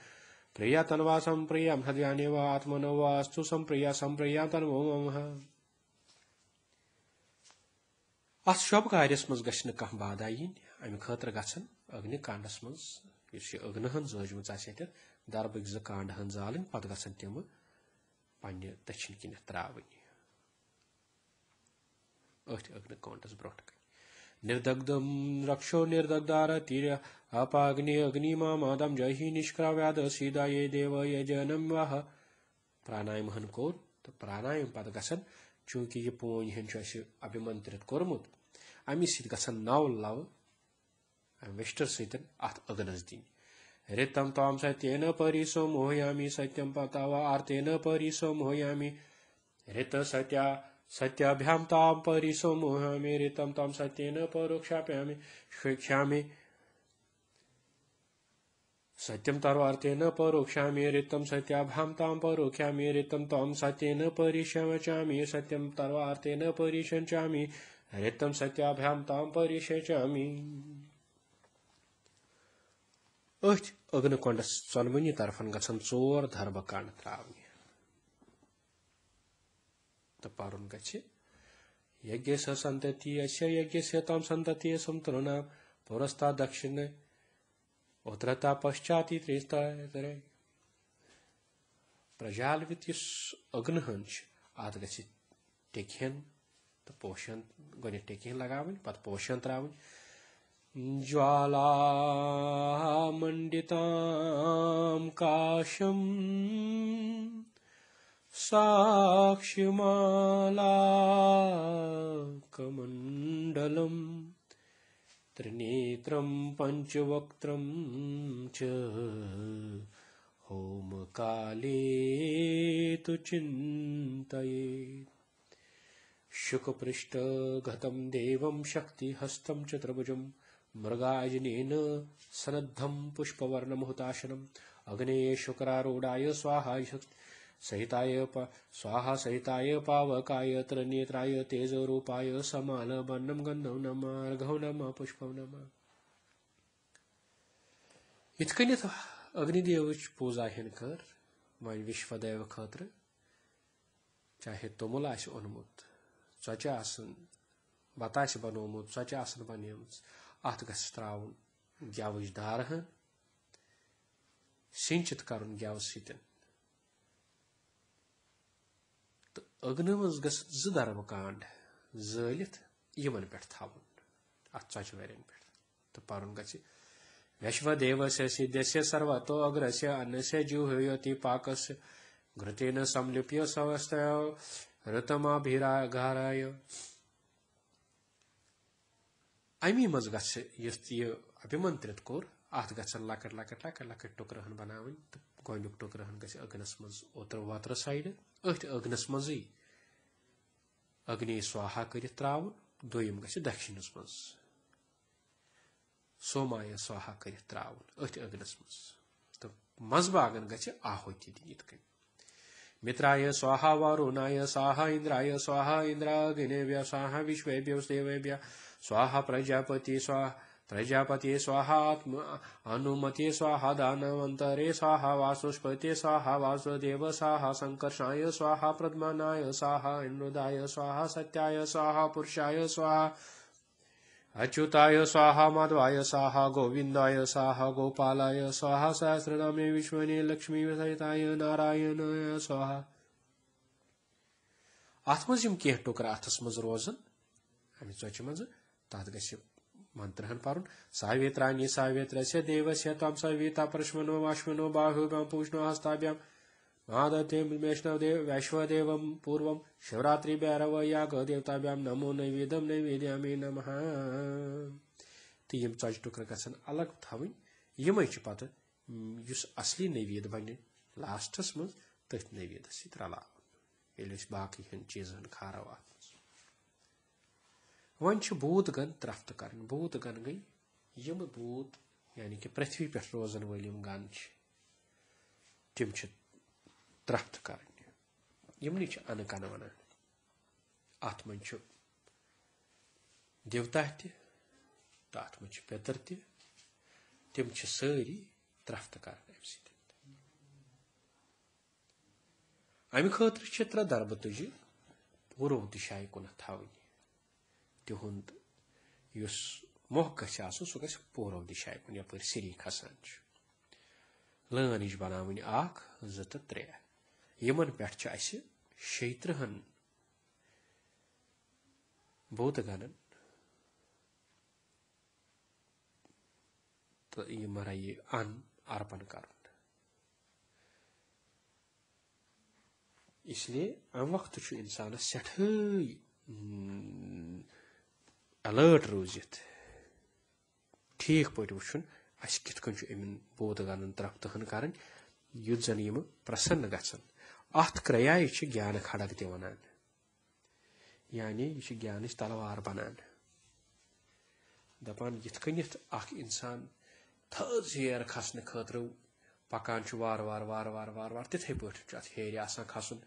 Speaker 1: प्रिया तन्वा संप्रियम हृदयानि वा आत्मनो वा अस्तु संप्रिया संप्रिया तन्वो मम अत शुभ कार्यस मज गछ कह बाधा इन अमि खतर गछन अग्नि कांडस मज युस अग्न हन जोजम आसि दरबक ज कांड हन जालन पत गछन तिम पन्ने दक्षिण किन त्रावन अथ अग्नि कांडस ब्रोट निर्दग्धम रक्षो निर्दग्धार तीर अपाग्नि अग्निमादम जहि निष्क्राव्याद सीधा ये देव ये जनम वह प्राणायाम हन कोर तो प्राणायाम पत गछन चूंकि यह पोन हन अभिमंत्रित कोर्मुत अमि सत नव लव वेष्टर सत अत अग्नस दिन ऋतम ताम सत्यन परिसो मोहयामी सत्यम पतावा आर्तेन परिसो मोहयामी ऋत सत्या सत्याभ्याम ताम परिसोमुहामि ऋतं ताम सत्येन परोक्षाप्यामि शिक्षामि सत्यम तर्वार्थेन परोक्षामि ऋतं सत्याभ्याम ताम परोक्षामि ऋतं ताम सत्येन परिशवचामि सत्यम तर्वार्थेन परिशंचामि ऋतं सत्याभ्याम ताम परिशचामि अथ अग्नकोंडस चलवनी तरफन गछन 4 धर्मकांड त्रावनि तो पारुन गछि यज्ञ संतति अस्य यज्ञ तम संतति संतरुणा पुरस्ता दक्षिण उत्तरता पश्चाति त्रिस्ता प्रजालवित यस अग्नहंच आत गछि टेकहन तो पोषण गने टेकहन लगावन पत पोषण त्रावन ज्वाला मंडिताम काशम साक्ष्यमाला कमंडलम त्रिनेत्रम पंचवक्त्रम च होम काले तु चिंतये शुकपृष्ठ घतम देवं शक्ति हस्तं चतुर्भुजं मृगायनेन सनद्धं पुष्पवर्णमुहुताशनम् अग्ने शुक्रारूढाय स्वाहा सहिताय स्वाहा सहिताय पावकाय त्रिनेत्राय तेजरूपाय समालवर्णं गन्धं नमः अर्घं नमः पुष्पं नमः इथ कनिथ अग्निदेवच पूजा हेन कर वह विश्वदेव खतर चाहे तोमुल आसि ओनमुत षचे आसन बत आसि बनोमुत षचे आसन बनेमस अत गछ त्राउन ग्यावज दारहन सिंचित करन ग्याव सितन तो अग्नि मज गछ ज धर्मकांड जलित यमन पेठ थावन अत षचे वेरन पेठ तो पारुन गछ वैश्वदेवस्य सिद्धस्य सर्वतो अग्रस्य अन्नस्य जुह्यति पाकस्य घृतेन संलिप्य सवस्तय ऋतमाभिरागाराय अमी मज गछ यह अभिमंत्रित कोर अत गछन लकट लकट लकट लकट टुकरहन बनावन तो गोनुक टुकरहन गछ अग्नस मज ओत्र वात्र साइड अथ अग्नस मजी अग्नि स्वाहा करित त्रावन दोयम गछ दक्षिणस मज सोमाय स्वाहा करित त्रावन अथ अग्नस मज तो मजबागन गछ आहुति दिन इतक मित्राय स्वाहा वारुणाय स्वाहा इंद्राय स्वाहा इंद्राग्नेभ्य स्वाहा विश्वेभ्यो देवेभ्य स्वाहा प्रजापति स्वाहा अनुमते स्वाहा दानवंतरे स्वाहा वासुस्पते स्वाहा वासुदेव स्वाहा संकर्षाय स्वाहा प्रद्मनाय स्वाहा इन्द्रदाय स्वाहा सत्याय स्वाहा पुरुषाय स्वाहा अच्युताय स्वाहा माधवाय स्वाहा गोविंदाय स्वाहा गोपालाय स्वाहा सहस्रनामे विश्वने लक्ष्मी सहिताय नारायणाय स्वाहा अथ मज कह टुकर अथस मज रोजन अमि चोचि मज तथ गछ मंत्रहन पारुन सावित्राणि सावित्रस्य देवस्य त्वं सविता प्रश्मनो वाश्मनो बाहुभ्यां पूष्णो हस्ताभ्यां महादते वैश्वदेवं पूर्वं शिवरात्रि भैरव याग देवताभ्यां नमो नैवेद्यम नैवेद्यामि नमः तीम चज टुकर गसन अलग थवन यमै छ पत युस असली नैवेद्य बने लास्टस मज तथ नैवेद्य सित रला येल बाकी हन चीजन खारव वन भूत गन त्रफ्त कर भूत गन गई यम भूत यानी कि पृथ्वी पे रोजन वल गन तम त्रफ्त कर यमन अन कन वन अत मन देवता तथ मन पितर तम सारी त्रफ्त कर अमि खतर त्रे दरब तुझ पूर्व दिशाए कुन थवन तिहुंद युस मोह गछ आसुन सह गछ पूर्व दिशाए कुन यपर सिरी खसान लन बनावन अख ज तो त्रे यमन पे शेत्रहन भूत गणन तो ये अन अर्पण कर इसलिए अम वक्त इंसान सठ अलर्ट रोजित ठीक पे वुन अस कित इन भूत गणन त्रफ्तहन कर युद्ध जन प्रसन्न गन अत क्रयाय ज्ञान खड़ग ते वन यानी यह ज्ञानच तलवार बनान दपान यिथ कनिथ अख इंसान थज हेर खसने खतर पकान वार वार वार वार वार वार तिथे पे हेर आसान खसन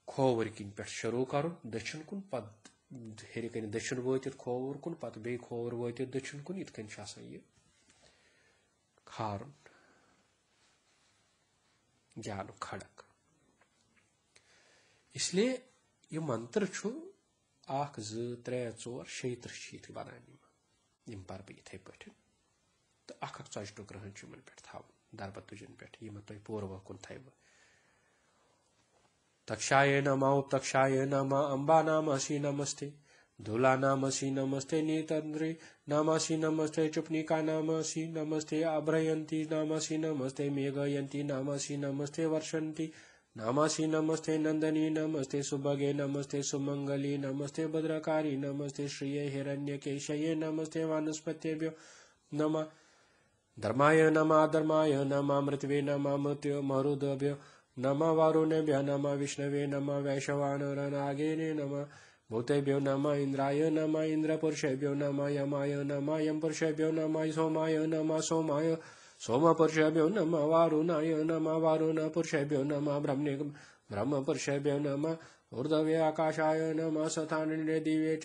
Speaker 1: खोवर किन पे शुरू कर दक्षिण कुन पत हेर कन दक्षिण वत खोवर कुन पत बे खोवर वत दक्षिण कुन इत कन यह खारुन ज्ञान खड़क इसलिए यह मंत्र अख जो त्रे चोर शेतर शीत बनान यम पर बह इथे पे तो अख च टुकर पे थव दरब तुजन पे यम तुम पूर्व कुन थव तक्षाय नमः उपतक्षाय नमः अम्बा नामसी नमस्ते धूला नामसी नमस्ते नीतंद्री नामसी नमस्ते चुपनिका नामसी नमस्ते अभ्रयंती नामसी नमस्ते मेघयंती नामसी नमस्ते वर्षंती नामसी नमस्ते नंदनी नमस्ते सुभगे नमस्ते सुमंगली नमस्ते भद्रकारी नमस्ते श्रिये हिरण्यकेशये नमस्ते वानस्पत्येभ्यो नमः धर्माय नमः अधर्माय नमः मृत्वे नमः मृत्यु मरुदभ्यो नमः वारुणेभ्यः नमः विष्णवे नमः वैश्वानरनागेने नमः भूतेभ्यो नमः इंद्राय नमः इंद्रपुरुषेभ्यो नमः यमाय नमः यमपुरुषेभ्यो नमः सोमाय नमः सोमाय सोमपुरुषेभ्यो नमः वारुणाय नमः वारुणपुरुषेभ्यो नमः ब्रह्मपुरुषेभ्यो नमः ऊर्ध्वे आकाशाय नमः सथानिले दिवे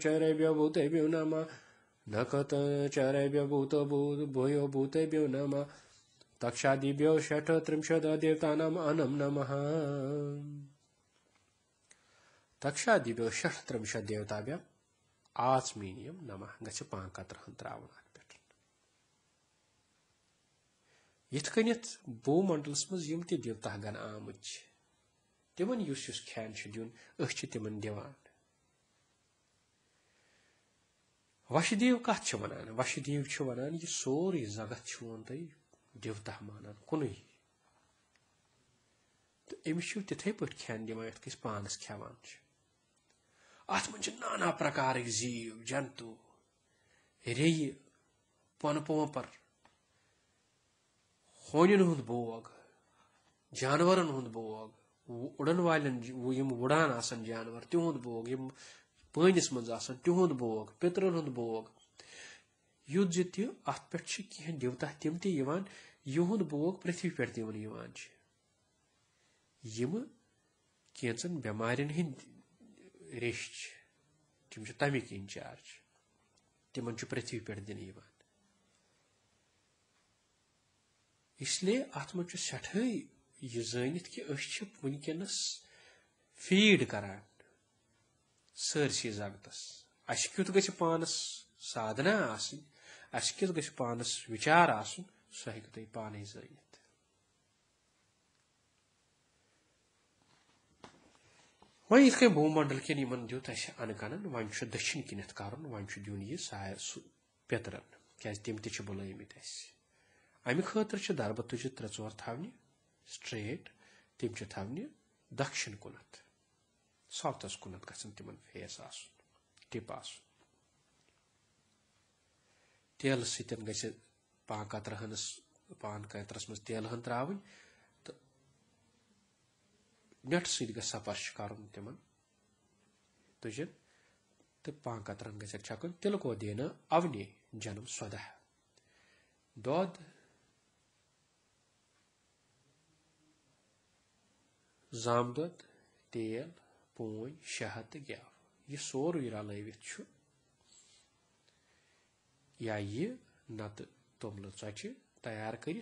Speaker 1: चरेभ्यो भूतेभ्यो नमः नखत चरेभ्यो भूयो भूतेभ्यो नमः तक्षादिभ्यो षट् त्रिंशत् देवतानाम् अनम नमः तक्षादिभ्यो षट् त्रिंशत् देवताभ्यो आत्मीनियम नमः गछ 5 त्रावन पे यिथ कनिथ भूमंडलस मज यम त देवता गण आमत तिमन युस खान दिन तिमन दिवान वशदेव कत वनान वशदेव वनान यह सोरे जगत वन तुम देवता मानान कुन तो अमिस तिथे पे खान दिवान ये पानस खान अत मन नाना प्रकार जीव जंतु रे पन पोपर होन हुंद बोग जानवरन हुंद बोग उड़न वालन उड़ान आसन जानवर तिहुंद बोग पानिस मज आसन तिहुंद बोग पितरन हुंद बोग युद्ध जी अत पे कह देवता तम तिहुंद बोग पृथ्वी पे तिवन कैंचन बेमारिन हिंद रेश तम तमिक इंचार्ज तिमन पृथ्वी पे दिन इसलिए अत मन सठे यह जानित कि वनकस फीड करान सरसी जगतस अस क्युत गछ पानस साधना आसन अस कित गछ पानस विचार आसन सह हेकु तुम पाने जानित वह इत भूमंडल कन इन दुत अनकन वन दक्षिण किनत कर वन दिन यह पेतरन क्या तम तुलमत अमि खतर दरब तुज 3-4 थवने स्ट्रेट तम थवने दक्षिण कुनत साउथस कुनत गसन तिमन फेस आसन टिप आसन तेल सतन ग 5 कतरस मज तेल हन त्रावन तो नेट सत सपर्श कर तिमन तुजन तो 5 कतरन ग छकन तिल को देना अवनि जन्म स्वदह दोद जाम दोद तेल पून शहद गेव यह सोरे रलवित या यह नत तोमल चचे तैयार कर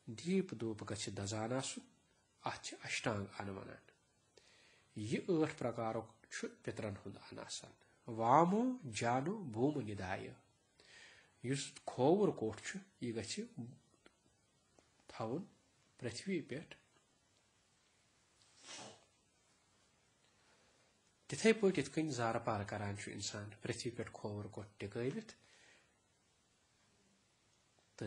Speaker 1: दीप दूप गछ दजान अत अष्टांग अन वनान यह 8 प्रकार पितरन हुंद अन आसान वामो जानो भूम निधाय युस खोवर कोट यह गछ थवन पृथ्वी पे तिथे पे जार पार करान इंसान पृथ्वी पे खोवर कोट टिकवित तो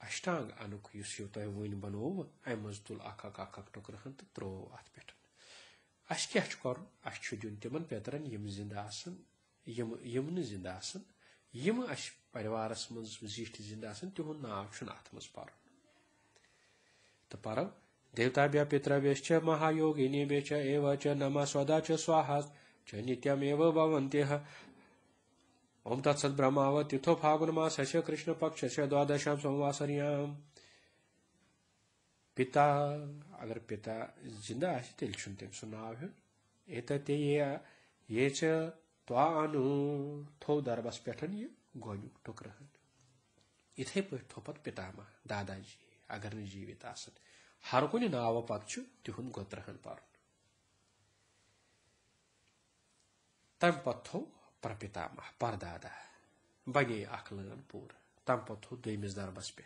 Speaker 1: अष्टांग अनुक तुम वन बनोव अम मज तुल अख टुकर तो त्रो अत पे अस क्या कर दिन तिमन पेतरन यम जिंदा यम जिंदा यम अस परिवारस मज जिठ जिंदा तिहुंद नाव अत मज पर तो पर देवताभ्यः पितृभ्यश्च महायोगिनीभ्यश्च एव च नमः स्वधा च स्वाहा च नित्यमेव भवन्त्यः। ओम तत्सत् ब्रह्मावत तिथो फागुनमासस्य कृष्णपक्षस्य द्वादशां संवासर्यां। पिता अगर पिता जिंदा आसि तेल छुन तम सु नाव हेन एतते ये च त्वा अनु थो दरबस पेठन ये गोनुक टुकरहन इथे पे थोपत पितामह दादाजी अगर न जीवित आसन हर कुन नाव पत तिहुन गोत्रहन पर तम पत थो प्रपितामह परदादा बने अख लन पूर तम पत थो दोमिस दरबस पे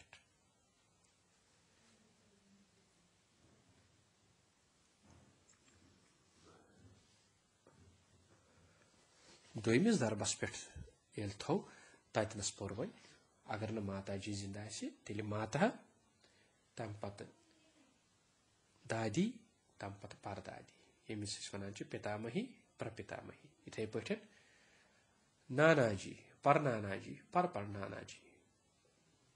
Speaker 1: दोमिस दरबस पे ये थो ततनस पोर वन अगर न माताजी जिंदा तेल माता तम पत दादी तम पत परदादी यमिस वन पितामही प्रपितामही इथे पे नानाजी परनानाजी परनानाजी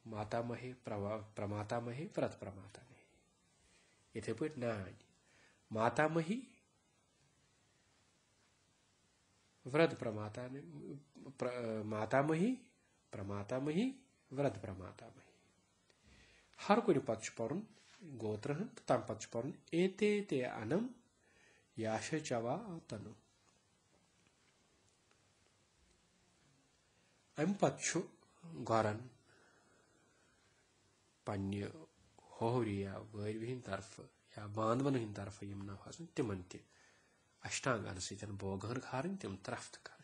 Speaker 1: मातामही प्रमातामही व्रत प्रमातामही इथे पे नानी मातामही व्रत मातामही प्रमातामही व्रत प्रमातामही हर कुछ पत पर्न गोत्रहन तम पत पर्न एते ते अनम याश चवा तनु अम पत गरन पन्ने होहरी या वरवी हंद तरफ या बांधवन हंद तरफ यम नव आसन तिमन त अष्टांगन सतन बोगहर खारन तम त्रफ्त कर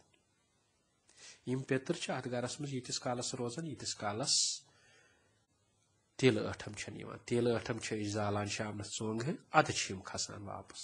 Speaker 1: यम पेतर अत गरस मज यीतिस कालस रोजान यीतिस कालस तिल अठम तिल अठम जालान शामनस चोंग अत खसान वापस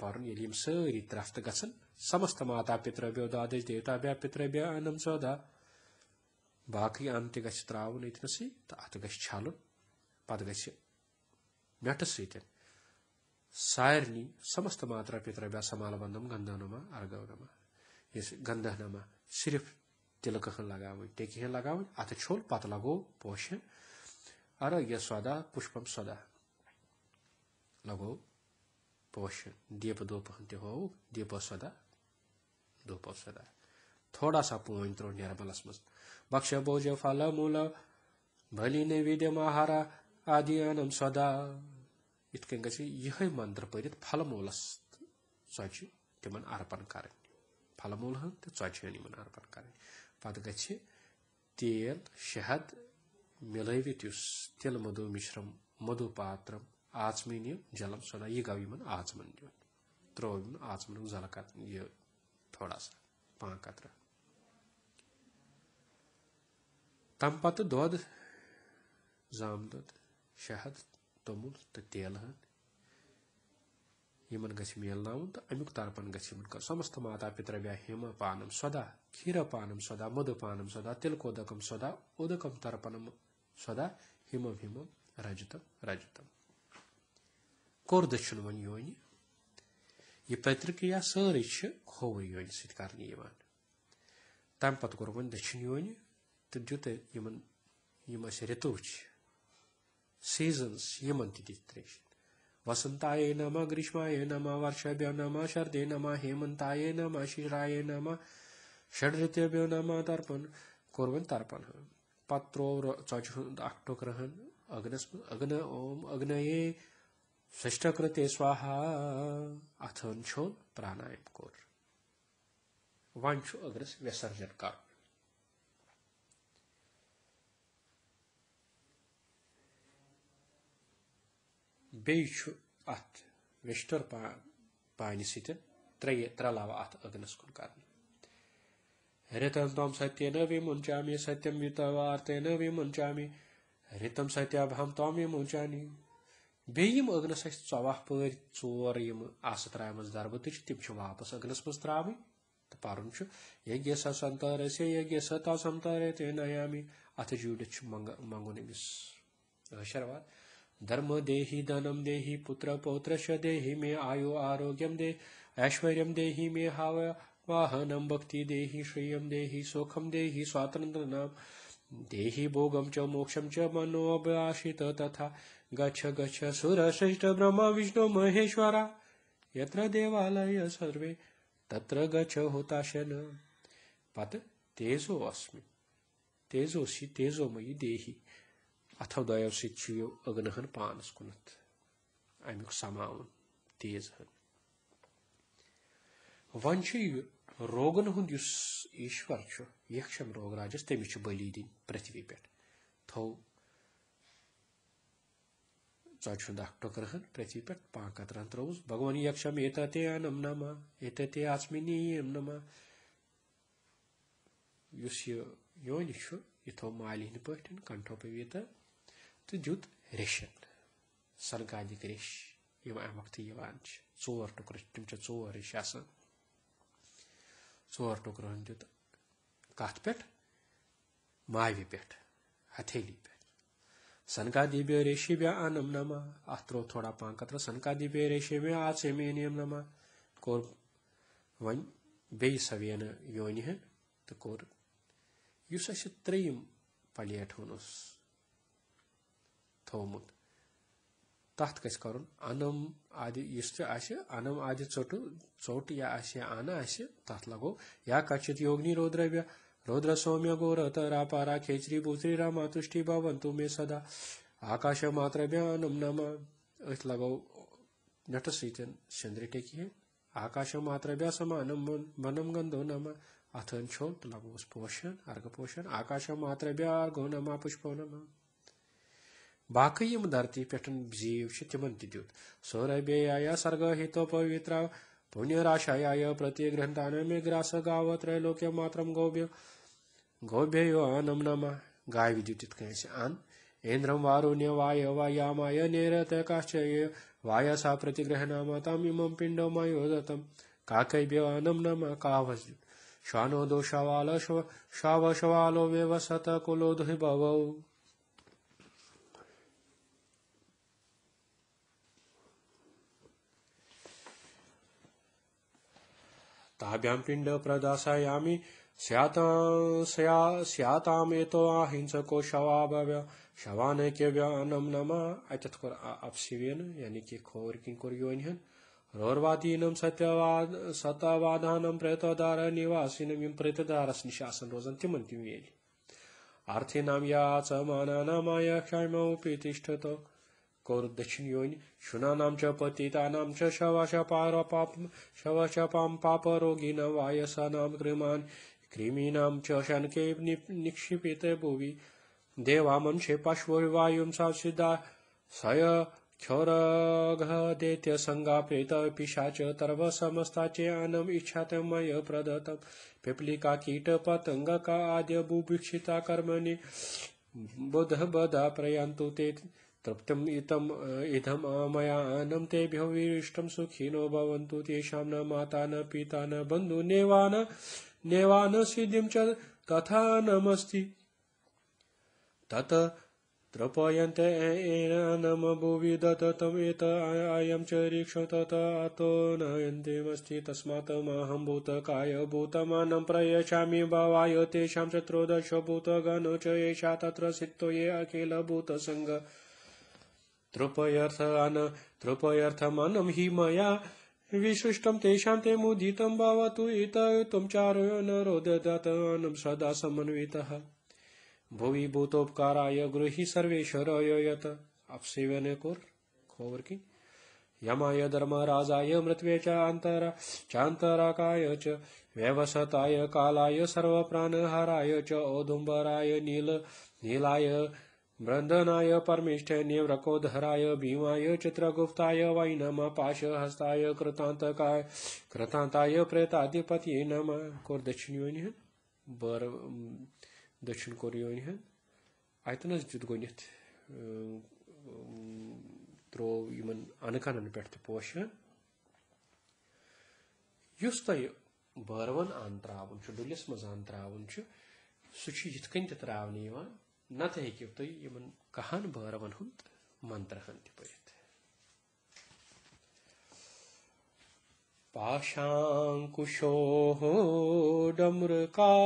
Speaker 1: पर्न ये सारी त्रफ्त गसन समस्त माता पितृभ्यो द्वादश देवताभ्य पितृभ्य अनम सौदा बाकी अन्न त त्रावन अतनस तो अत छलन पत मेट सत सारनी समस्त माता पितृभ्य समालबंदम गंधनमा अर्घवनमा गंधनमा सिर्फ तिलकहन लगावन टेकिहन लगावन अत छोल पत लगो पोष अर्घ्य सौदा पुष्पम सौदा लगो पोष दीप दोपहन हो दीप सदा दोप सदा थोड़ा सा पोन त्रो निर्मलस मज भक्ष भोज फल मूल भली नैवेद्य महारा आदि अनम सदा इत कन गह मंत्र पढ़ फल मूलस चौचि तिमन अर्पण कर फल मूल तो चौचन इन अर्पण कर पत ग तेल शहद मिलवित तिल मधु मिश्रम मधु पात्रम आचमन जलम सदा यह गो इन आचमन दिन त्रो आचमन जल यह थोड़ा सा 5 कतरा तम पत दोद जाम दोद शहद तोमुल तो तेल हन इन मेलनावन तो अमुक तर्पण ग समस्त माता पितृभ्य हिम पानम सदा क्षीर पानम सदा मधु पानम सदा तिलकोदकम सदा उदकम तर्पणम सदा हिम हिम रजतम रजतम कोर दक्षिण वन योनि यह पैतृक्रिया सारी खोवर योनि सत कर तम पत कोर वन दक्षिण योनि तो दुत ऋतु सीजन्स यमन त्रेश वसंताय नमः ग्रीष्माय नमः वर्षाभ्यो नमः शरदे नमः हेमंताय नमः शिशिराय नमः षड्ऋतुभ्यो नमः तर्पण कोरवन तर्पण पत्रो चौचुंद अक्टोकरहन अग्न ओम अग्नये षष्ठकृते स्वाहा अथन छोन प्राणायाम कोर वन अग्रस विसर्जन कर बेच अत विष्टर पानी सत त्रलावा अत अग्नस कुन कर ऋतम तम सत्यन विमुंचामि सत्यम वितवार्तेन विमुंचामि ऋतम सत्याभम तम विमुंचानि बेम अग्नस 14 पर 4 आस त्राम दरबत तम वापस अग्नस मज त्राव तो पर्न यज्ञ संतर से यज्ञ सता समतर ते नयामि अथ जुड़ित मंगुन अमिस आशीर्वाद धर्म देहि धनम देहि पुत्र पौत्र देहि मे आयु आरोग्यम दे ऐश्वर्यम देहि मे हाव वाहनम भक्ति देहि श्रेयम देहि सुखम देहि स्वातंत्र नाम देहि भोगम च मोक्षम च मनोऽभिलाषित तथा गच्छ गच्छ सुरश्रेष्ठ ब्रह्म विष्णु महेश्वरा यत्र देवालय सर्वे तत्र गच्छ हुताशन। पत तेजो अस्मि तेजोसी तेजोमयी देहि अथो दयो सियो अग्नहन पानस कुनत अमुक समावन तेज वन रोगन हुंद ईश्वर यक्षम रोगराजस तमिस बलि दिन पृथ्वी पे थो च टुकरहन पृथ्वी पे 5 कतरन त्रोस भगवान यक्षम एतते अनम नमा एतते आस्मिनी नम योन यह थो मालिन पे कंठो पवित तो जुत रेशन सनकादिक रेश अम वक्त 4 टुकर तम 4 रेश आसान 4 टुकरन दुत कत पे मावि पे हथेली पे सनकादिव्य रेशिव्य अनम नमा अथ त्रो थोड़ा 5 कतर सनकादिव्य रेशिव्य आचेमेनियम नमा कोर वन बे सवेन योनि तो कोर युस अस 3 प्लेट वनस थोमुत तथ गस करुन अनम आदि अनम आदि चोट या आना तथ लगो या कचित योगिनी रौद्रव्य रौद्र सौम्य गोरत रापारा खेचरी भूचरी रामा तुष्टि भवंतु मे सदा आकाश मात्रव्य अनम नम अथ लगो नट सीतन चंद्र टेकी आकाश मात्रव्य समानम मनम गंधो नम अथन छोट लगो पोषण अर्घ पोषण आकाश मात्रव्य अर्घो नमा पुष्पो नमा बाकी यम धरती पे जीव तिमन तुत सौरभ्याय सर्ग हितो पवित्र पुण्यराशाय प्रतिगृहतान में ग्रास गाव त्रैलोक्य मात्रम गौभ्यो अनम नम गाय विद्युत अन इंद्रम वारुण्य वाय वायामाय नेरतकाश्चय वायसा प्रतिग्रहणाम तम इमं पिंडो मयोदतम काकभ्यो अनम नम कावस श्वानो दोषावाल श्वावशवालो व्यवसत कुलोधि भवौ ताभ्यां पिंड प्रदासायामि स्यातामेतो अहिंसको शवाभव्य शवानक्यव्य अनम नमा अतत कर अपसिवेन यानी कि खोर किन कर योनिहन रोरवादीनम सत्यवादानम प्रेतदार निवासिनम यम प्रेतदारस निशासन रोजन तिमन तिम येली आर्थिनाम या समानानामाय क्षयमो प्रतिष्ठतो कौर दक्षिण योनि शुनानाम च पतितानाम च शवशपाम पाप रोगिन वायसानाम कृमीनाम च शनके निक्षिपित भुवि देवामंशे पश्वो वायुं सासिदा सय क्षौरघ दैत्य संगा प्रेत पिशाच तरव समस्ता चे अनम इच्छात मय प्रदत्तम पिपलिका कीट पतंग का आद्य बुभीक्षिता कर्मणि बुध बदा प्रयंतु ते तृप्तम इदम मया अनम तेभ्यो विरिष्टम सुखिनो भवन्तु तेषां न माता न पिता न बन्धु नेवान सिद्धिं च तथा नमस्ति तत तृपयन्त एनम भुवि दत्तम एत अयं च रीक्षो तत अतो नयन्तेमस्ति तस्मात् महं भूतकाय भूतमानं प्रयच्छामि भवाय तेषां च त्रयोदश भूतगणो च एषा तत्र सिद्धो ये अखिल भूतसंग तृपयर्थमनं हि मया विशिष्टं तेषां ते मुदितं भवतु इत्युक्तं चारयो न रोददात अनं सदा समन्वितः भुवि भूतोपकाराय गृही सर्वेश्वराय यत अपसेवने कोर खोवर की यमाय धर्मराजाय मृत्वे चान्तराकाय च व्यवसताय कालाय सर्वप्राणहराय च औदुम्बराय नीलाय मृदनाय परमेष्ठ निव्रकोधराय भीमाय चित्रगुप्ताय वै नमः पाशहस्ताय कृतांताय प्रेताधिपतये नमः कोर दक्षिण योनि है बर दक्षिण कोर योनि है आयतनस जुत गोनित त्रो यमन अनकनन पेट पोषण युस तय बरवन अंतरावन छु डुलिस मज अंतरावन छु सुछि यिथकन त त्रावनी यवान नत हेकिव तुम यमन कहन बरवन हुंद मंत्र हंति परित पाशांकुशो डमृकादितौ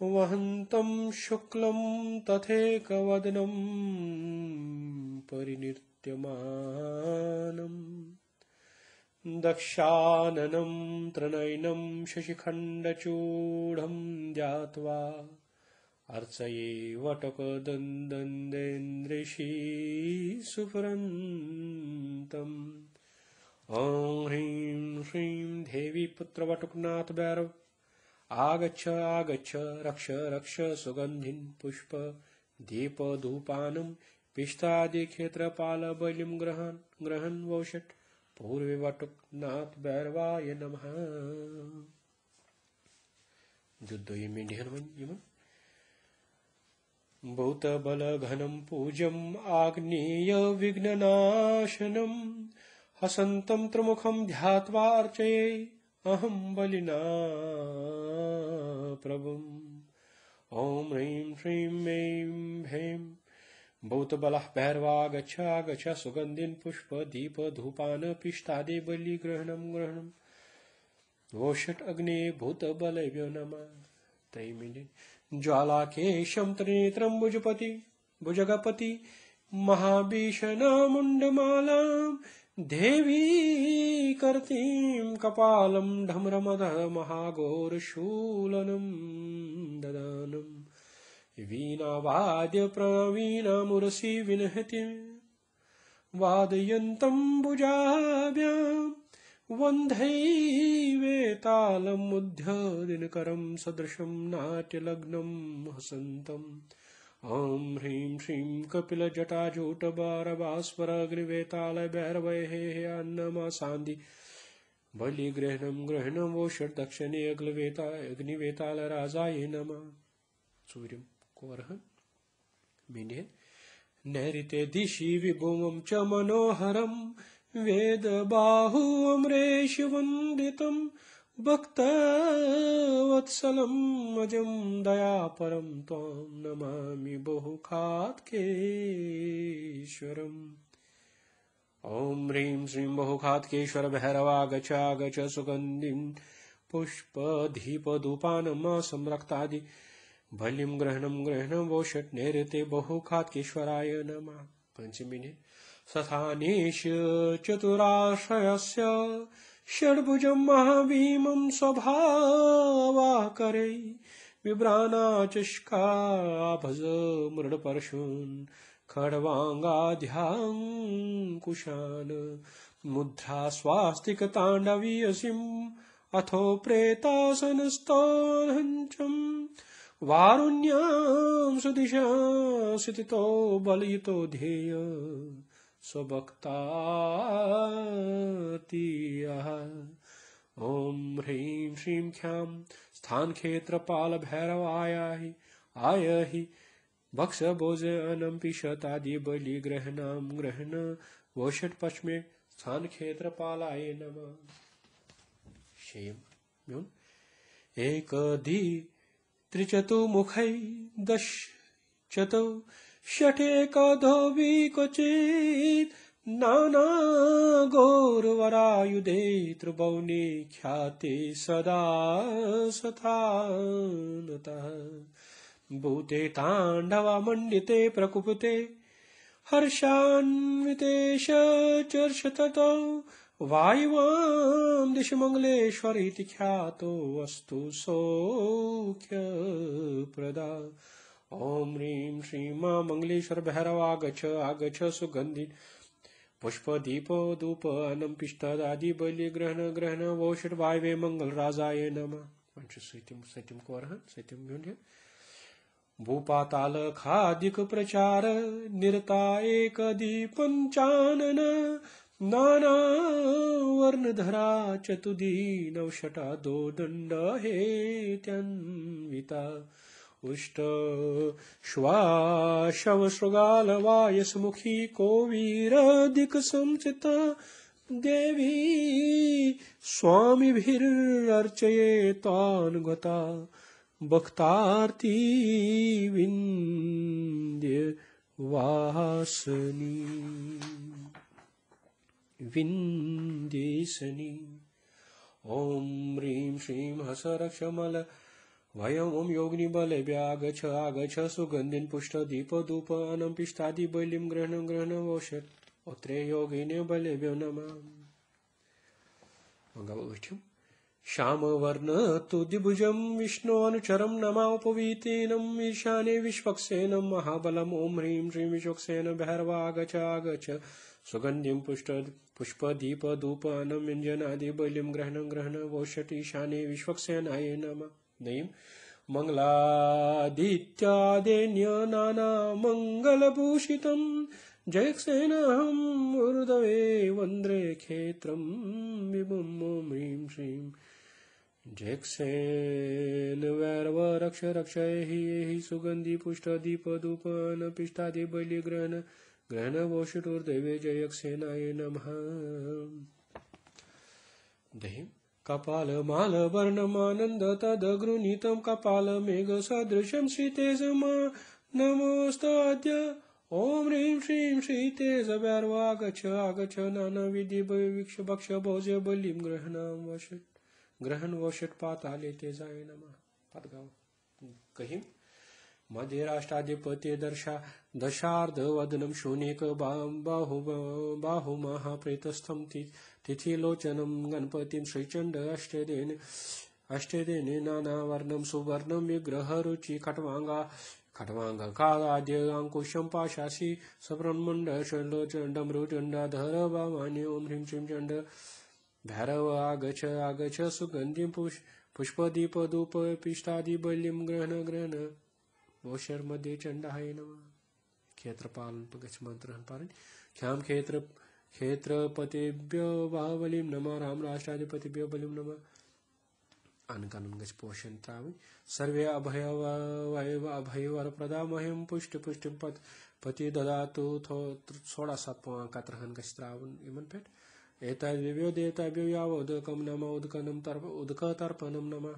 Speaker 1: वहन्तं शुक्लं तथैकवदनं परिनिर्त्यमानम् दक्षाननं त्रिनयनं शशिखण्डचूडं ध्यात्वा अर्चये वटकदन्दन्देन्द्रिषी सुपुरन्तम् ॐ ह्रीं श्रीं देवी पुत्रवटुकनाथ भैरव आगच्छ आगच्छ रक्ष रक्ष सुगन्धिं पुष्प दीप धूपानं पिष्टादि क्षेत्रपाल बलिं ग्रहन् वोषट् पूर्वे वटुकनाथ भैरवाय नमः जुद्दोय मेढिहन यमन भूतबलघनं पूज्यम् आग्नेय विघ्ननाशनं हसन्तं त्रिमुखं ध्यात्वा अर्चये अहं बलिना प्रभुम् ॐ ह्रीं श्रीं ऐं भैं भूतबलः भैरवागच्छ आगच्छ सुगन्धिं पुष्प दीप धूपान पिष्टादि बलिग्रहणं वोषट् अग्ने भूतबलेभ्यो नमः तैमिने ज्वालाकेशं त्रिनेत्रं भुजगपति महाभीषणमुण्डमालां देवी कर्तीं कपालं ढमरमदः महाघोरशूलनं ददानम् वीणावाद्य प्रवीणामुरसि विनहति वादयन्तं भुजाभ्यां वन्दैवेतालमुद्य दिनकरं सदृशं नाट्यलग्नं हसन्तम् ॐ ह्रीं श्रीं कपिलजटाजूटबारभास्वरग्निवेताल भैरवैः अन्नमासान्दि बलिग्रहणं वोषट् दक्षिणे अग्निवेताल राजाय नमः सूर्यं कोरहन् मिने नैऋते दिशि विभुवं च मनोहरं वेदबाहु अमरेशवन्दितं भक्तवत्सलम् अजं दयापरं त्वां नमामि बहुखात्केश्वरम् ॐ ह्रीं श्रीं बहुखात्केश्वर भैरवागच्छ आगच्छ सुगन्धिं पुष्पदीपधूपानमा संरक्तादि बलिं ग्रहणं वोषट् नैऋते बहुखात्केश्वराय नमः पञ्चमिने सथानेश चतुराश्रयस्य षड्भुजं महाभीमं स्वभावाकरे बिभ्राणाचष्का भज मृडपर्शून् खड्वाङ्गाध्याङ्कुशान् मुद्रा स्वास्तिकताण्डवीयसीम् अथो प्रेतासनस्तोऽहञ्चं वारुण्यां सुदिशा स्थितो बलयुतो ध्येय स्वभक्तातियः ॐ ह्रीं श्रीं ख्यां स्थानक्षेत्रपाल भैरवाय भक्षभोजनं पिशतादि बलिग्रहण वोषट् पश्चिमे स्थानक्षेत्रपालाय नमः शेयं एकधि त्रिचतुमुखै दश चतु षठेकधो विक्वचित् नाना गौरवरायुधे त्रिभुवने ख्याते सदा सथानतः भूते ताण्डवा मण्डिते प्रकुपिते हर्षान्वितेश चर्ष ततो वायुवां दिशमङ्गलेश्वर इति ख्यातो वस्तु सौख्यप्रदा ॐ ह्रीं श्रीं मङ्गलेश्वर भैरवागच्छ आगच्छ सुगन्धि पुष्पदीपो धूप अन्नं पिष्टादि बलिग्रहण वोषट् वायवे मङ्गलराजाय नमः पंचशैत्यं कोरहन् शैत्यं युण्य भूपाताल खादिक प्रचार निरता एकदीपञ्चानन नाना वर्णधरा चतुधी नवशटा दो दण्ड हेत्यन्विता उष्ट श्वाशवशृगाल वायसमुखी कोवीरदिक संचिता देवी स्वामिभिरर्चये तानुगता भक्तार्ती विन्द्य वासनी विन्देशनी ॐ ह्रीं श्रीं हसरक्षमल वयम् ओम योगिनी बलेभ्य आगच्छ आगच्छ सुगन्धिन् पुष्ट दीप धूप अनं पिष्टादि बलिं ग्रहणं ग्रहणवोषत् ओत्रे योगिने बलेभ्यो नमः। मंगलवठ्यम श्याम वर्ण तुदिभुजं विष्णोऽनुचरं नमापवीतेनम् ईशाने विश्वक्सेनं महाबलम् ओं ह्रीं श्रीं विश्वक्सेन भैरवागच आगच सुगन्धिं पुष्पदीपधूपानं व्यञ्जनादि बलिं ग्रहणं ग्रहणवोषट् ईशाने विश्वक्सेनाय नमः। नयीं मंगलादित्यादेन्य नानामङ्गलभूषितं जयसेनाहं ऊर्ध्वे वन्द्रे क्षेत्रं विभुम् ॐ ह्रीं श्रीं जयसेन वैरव रक्ष रक्षहि सुगन्धि पुष्ट दीप धूपन पिष्टादि बलि ग्रहण वोषटूर्देवे जयसेनाय नमः। दहिं कपालमाल वर्णमानन्द तदगृणीतं कपालमेघ सदृशं श्रीतेजमा नमोऽस्ताद्य ओम ह्रीं श्रीं श्रीतेज भैरवागच्छ आगच्छ नानाविधि वीक्ष भक्ष भोज्य बलिं ग्रहण वोषट पाताले तेजाय नमः। पदगाव कहिं मध्यराष्ट्राधिपति दशार्धवदनं शून्यक बाहु महाप्रेतस्थं तिथिलोचनं गणपतिं श्रीचण्ड अष्टदेने नानावर्णं सुवर्णं विग्रहरुचि खट्वांगकाद्य अंकुशं पाशासि सब्रह्मण्डलोचण्डमृचण्डाधर वामान्य ओं ह्रीं श्रीं चण्ड भैरव आगच्छ आगच्छ सुगन्धिं पुष्पदीप धूप पिष्टादि बलिं ग्रहण वोषर मध्ये चण्डाय नमः। क्षेत्रपालन गच्छ मंत्रहं पारण ख्याम क्षेत्रपतिभ्यो बाहुबलिं नमः राम राष्ट्राधिपतिभ्यो बलिं नमः। अनकानं गच्छ पोषण त्रावि सर्वे अभयवर प्रदा मह्यं पुष्टिं पति ददातु 16 गच्छ त्रावण इमन पेट एतद्विभ्यो देवताभ्यो यावोदकं नमः उदकतर्पणं नमः।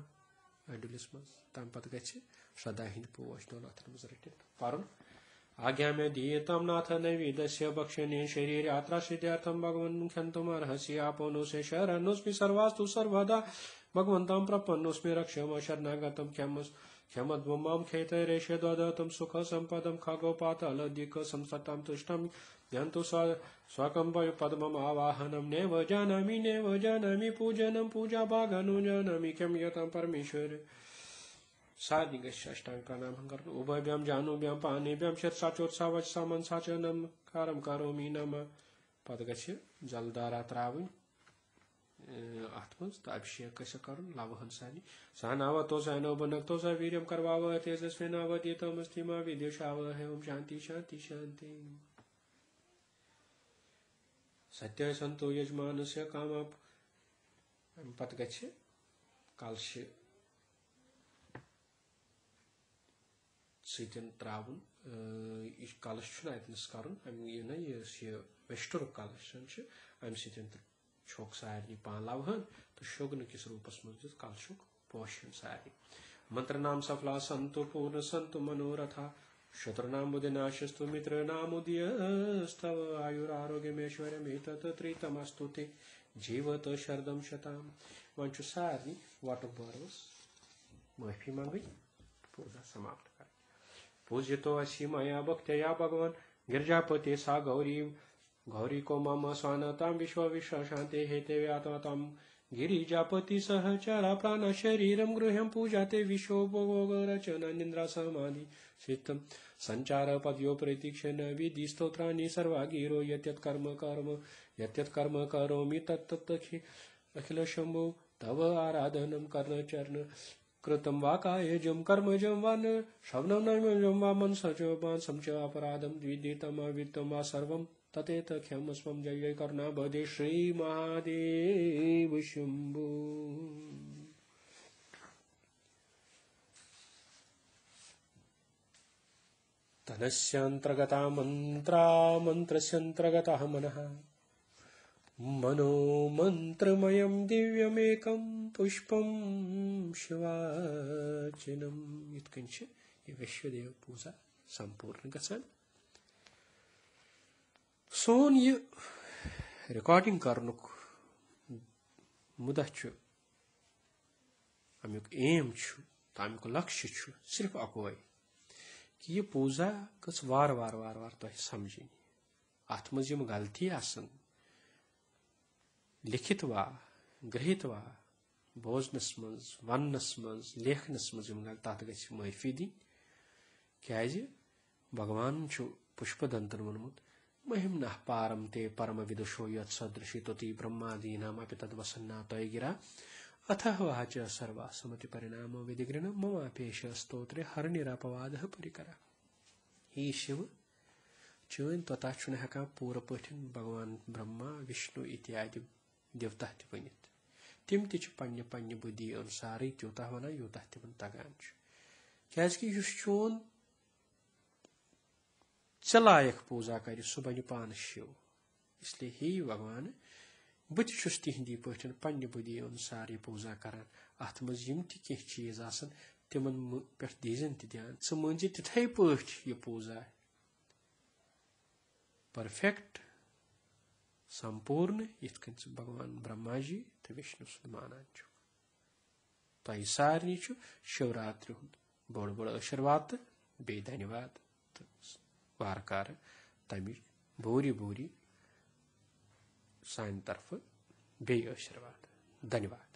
Speaker 1: एडुलिस्मस ताम पत गच्छ श्रद्धा हिंद पूवचनाथ पारण आज्ञा में दीयतां नाथ नैवेद्यस्य भक्षणे शरीर यात्रा सिद्ध्यर्थं भगवन् क्षन्तुमर्हसि आपनोऽस्य शरणोऽस्मि सर्वास्तु सर्वदा भगवन्तं प्रपन्नोऽस्मि रक्षम शरणागतं क्षमध्वं मां खेतरेष ददतं सुख सम्पदं खगोपातालदिक संसतां तुष्टं यन्तु स्वकं पद्मम् आवाहनं नैव जानामि पूजनं पूजा भागनु जानामि किं यतं परमेश्वर साधिगष्टांग प्राणायाम करो उभयभ्यां जानुभ्यां पाणिभ्यां शिरसाचोत्सावचसामंसाचनं कारं करोमि नमः। पदगच्छ जलधारा त्रावण आत्मस अभिषेक कश करुन लावहन सानि सानावतो सानो बनक्तो सा वीर्यं करवाव तेजस्विनावधीतमस्ति मा विद्युषावहै ओम शांति शांति शांति। सत्य संतो यजमानस्य काम पदगच्छ कालस्य Sittin travun kalas chuna etnis karun am yena ye vestur kalas chanch am sittin chok saarni pan lavhan to shogna kis rupas mujud kalshuk poshan saari mantra naam safla santu purna santu manoratha शत्रुनाम बुद्धिनाशस्तु मित्रनाम उदयस्तव आयुरारोग्यमेश्वर्यम् एतत् त्रितमस्तु ते जीवत शरदं शताम। वंचु सारी वाटर बॉर्डर्स माफी मांगी पूजा समाप्त कर। पूज्यतो असि मया भक्त्या भगवान् गिरिजापते सा गौरी को मम स्वानतां विश्व शान्ते हेते व्याततां गिरिजापति सहचरा प्राण शरीरं गृह्यं पूजाते विश्वभोगरचना निन्द्रा समाधि सिद्धं संचार पद्यो प्रतीक्षण विधि स्तोत्राणि सर्वा गिरो यत्यत् कर्म करोमि तत्तत् अखिल शंभो तव आराधनं कर्णचरण कृतं वा कायजं कर्मजं वा न श्रवणं नैवं वा मनसं च अपराधं द्विदितं अवित्तं वा सर्वं ततेत क्षमस्वं जय जय करुणाबधे श्री महादेव शंभो। तनस्यन्तर्गता मन्त्रस्यन्तर्गतः मनः मनो मंत्रमयं दिव्यमेकं पुष्पं शिवार्चनम् इत्कंच ये विश्वदेव पूजा संपूर्ण गच्छन। सोन ये रिकॉर्डिंग करनुक मुदा छु अमुक एम छु तो अमुक लक्ष्य सिर्फ अकोई कि यह पूजा गस वार वार वार वार तुह समझी अत मज गलती आसन लिखित वा गृहित वा बोजनस मज वनस मज लेखनस मज तथ गछ माफी दिन क्या भगवान पुष्पदंतन वोनमुत महिमन पारम ते परम विदुषो यत् सदृशी तुति ब्रह्मादीनाम अपि तद्वसन्ना तय गिरा अथ वाच सर्वा समति परिणाम विधिग्रहण ममापेश स्तोत्रे हर निरापवाद परिकरा हे शिव चन तथा चुन हेकान पूरा पठन भगवान ब्रह्मा विष्णु इत्यादि देवता वनित तिम पन्ने बुद्धि अनुसार त्यूता वन यूत तिम तगान क्या चोन लायक पूजा कर सह बन पान शिव इसलिए हे भगवान बहुस तिहंदी पे पन्ने बुद्धि अनुसार यह पूजा करान अत मज कह चीज तिम पे दीजन ध्यान च मन तिथे पठ यह पूजा परफेक्ट संपूर्ण इत भगवान ब्रह्मा जी तो विष्णु सुद मानान तह सारे शिवरात्रि बोड़ बोड़ आशीर्वाद बे धन्यवाद तो वारकार तमिच भूरी भूरी सान तरफ बे आशीर्वाद धन्यवाद।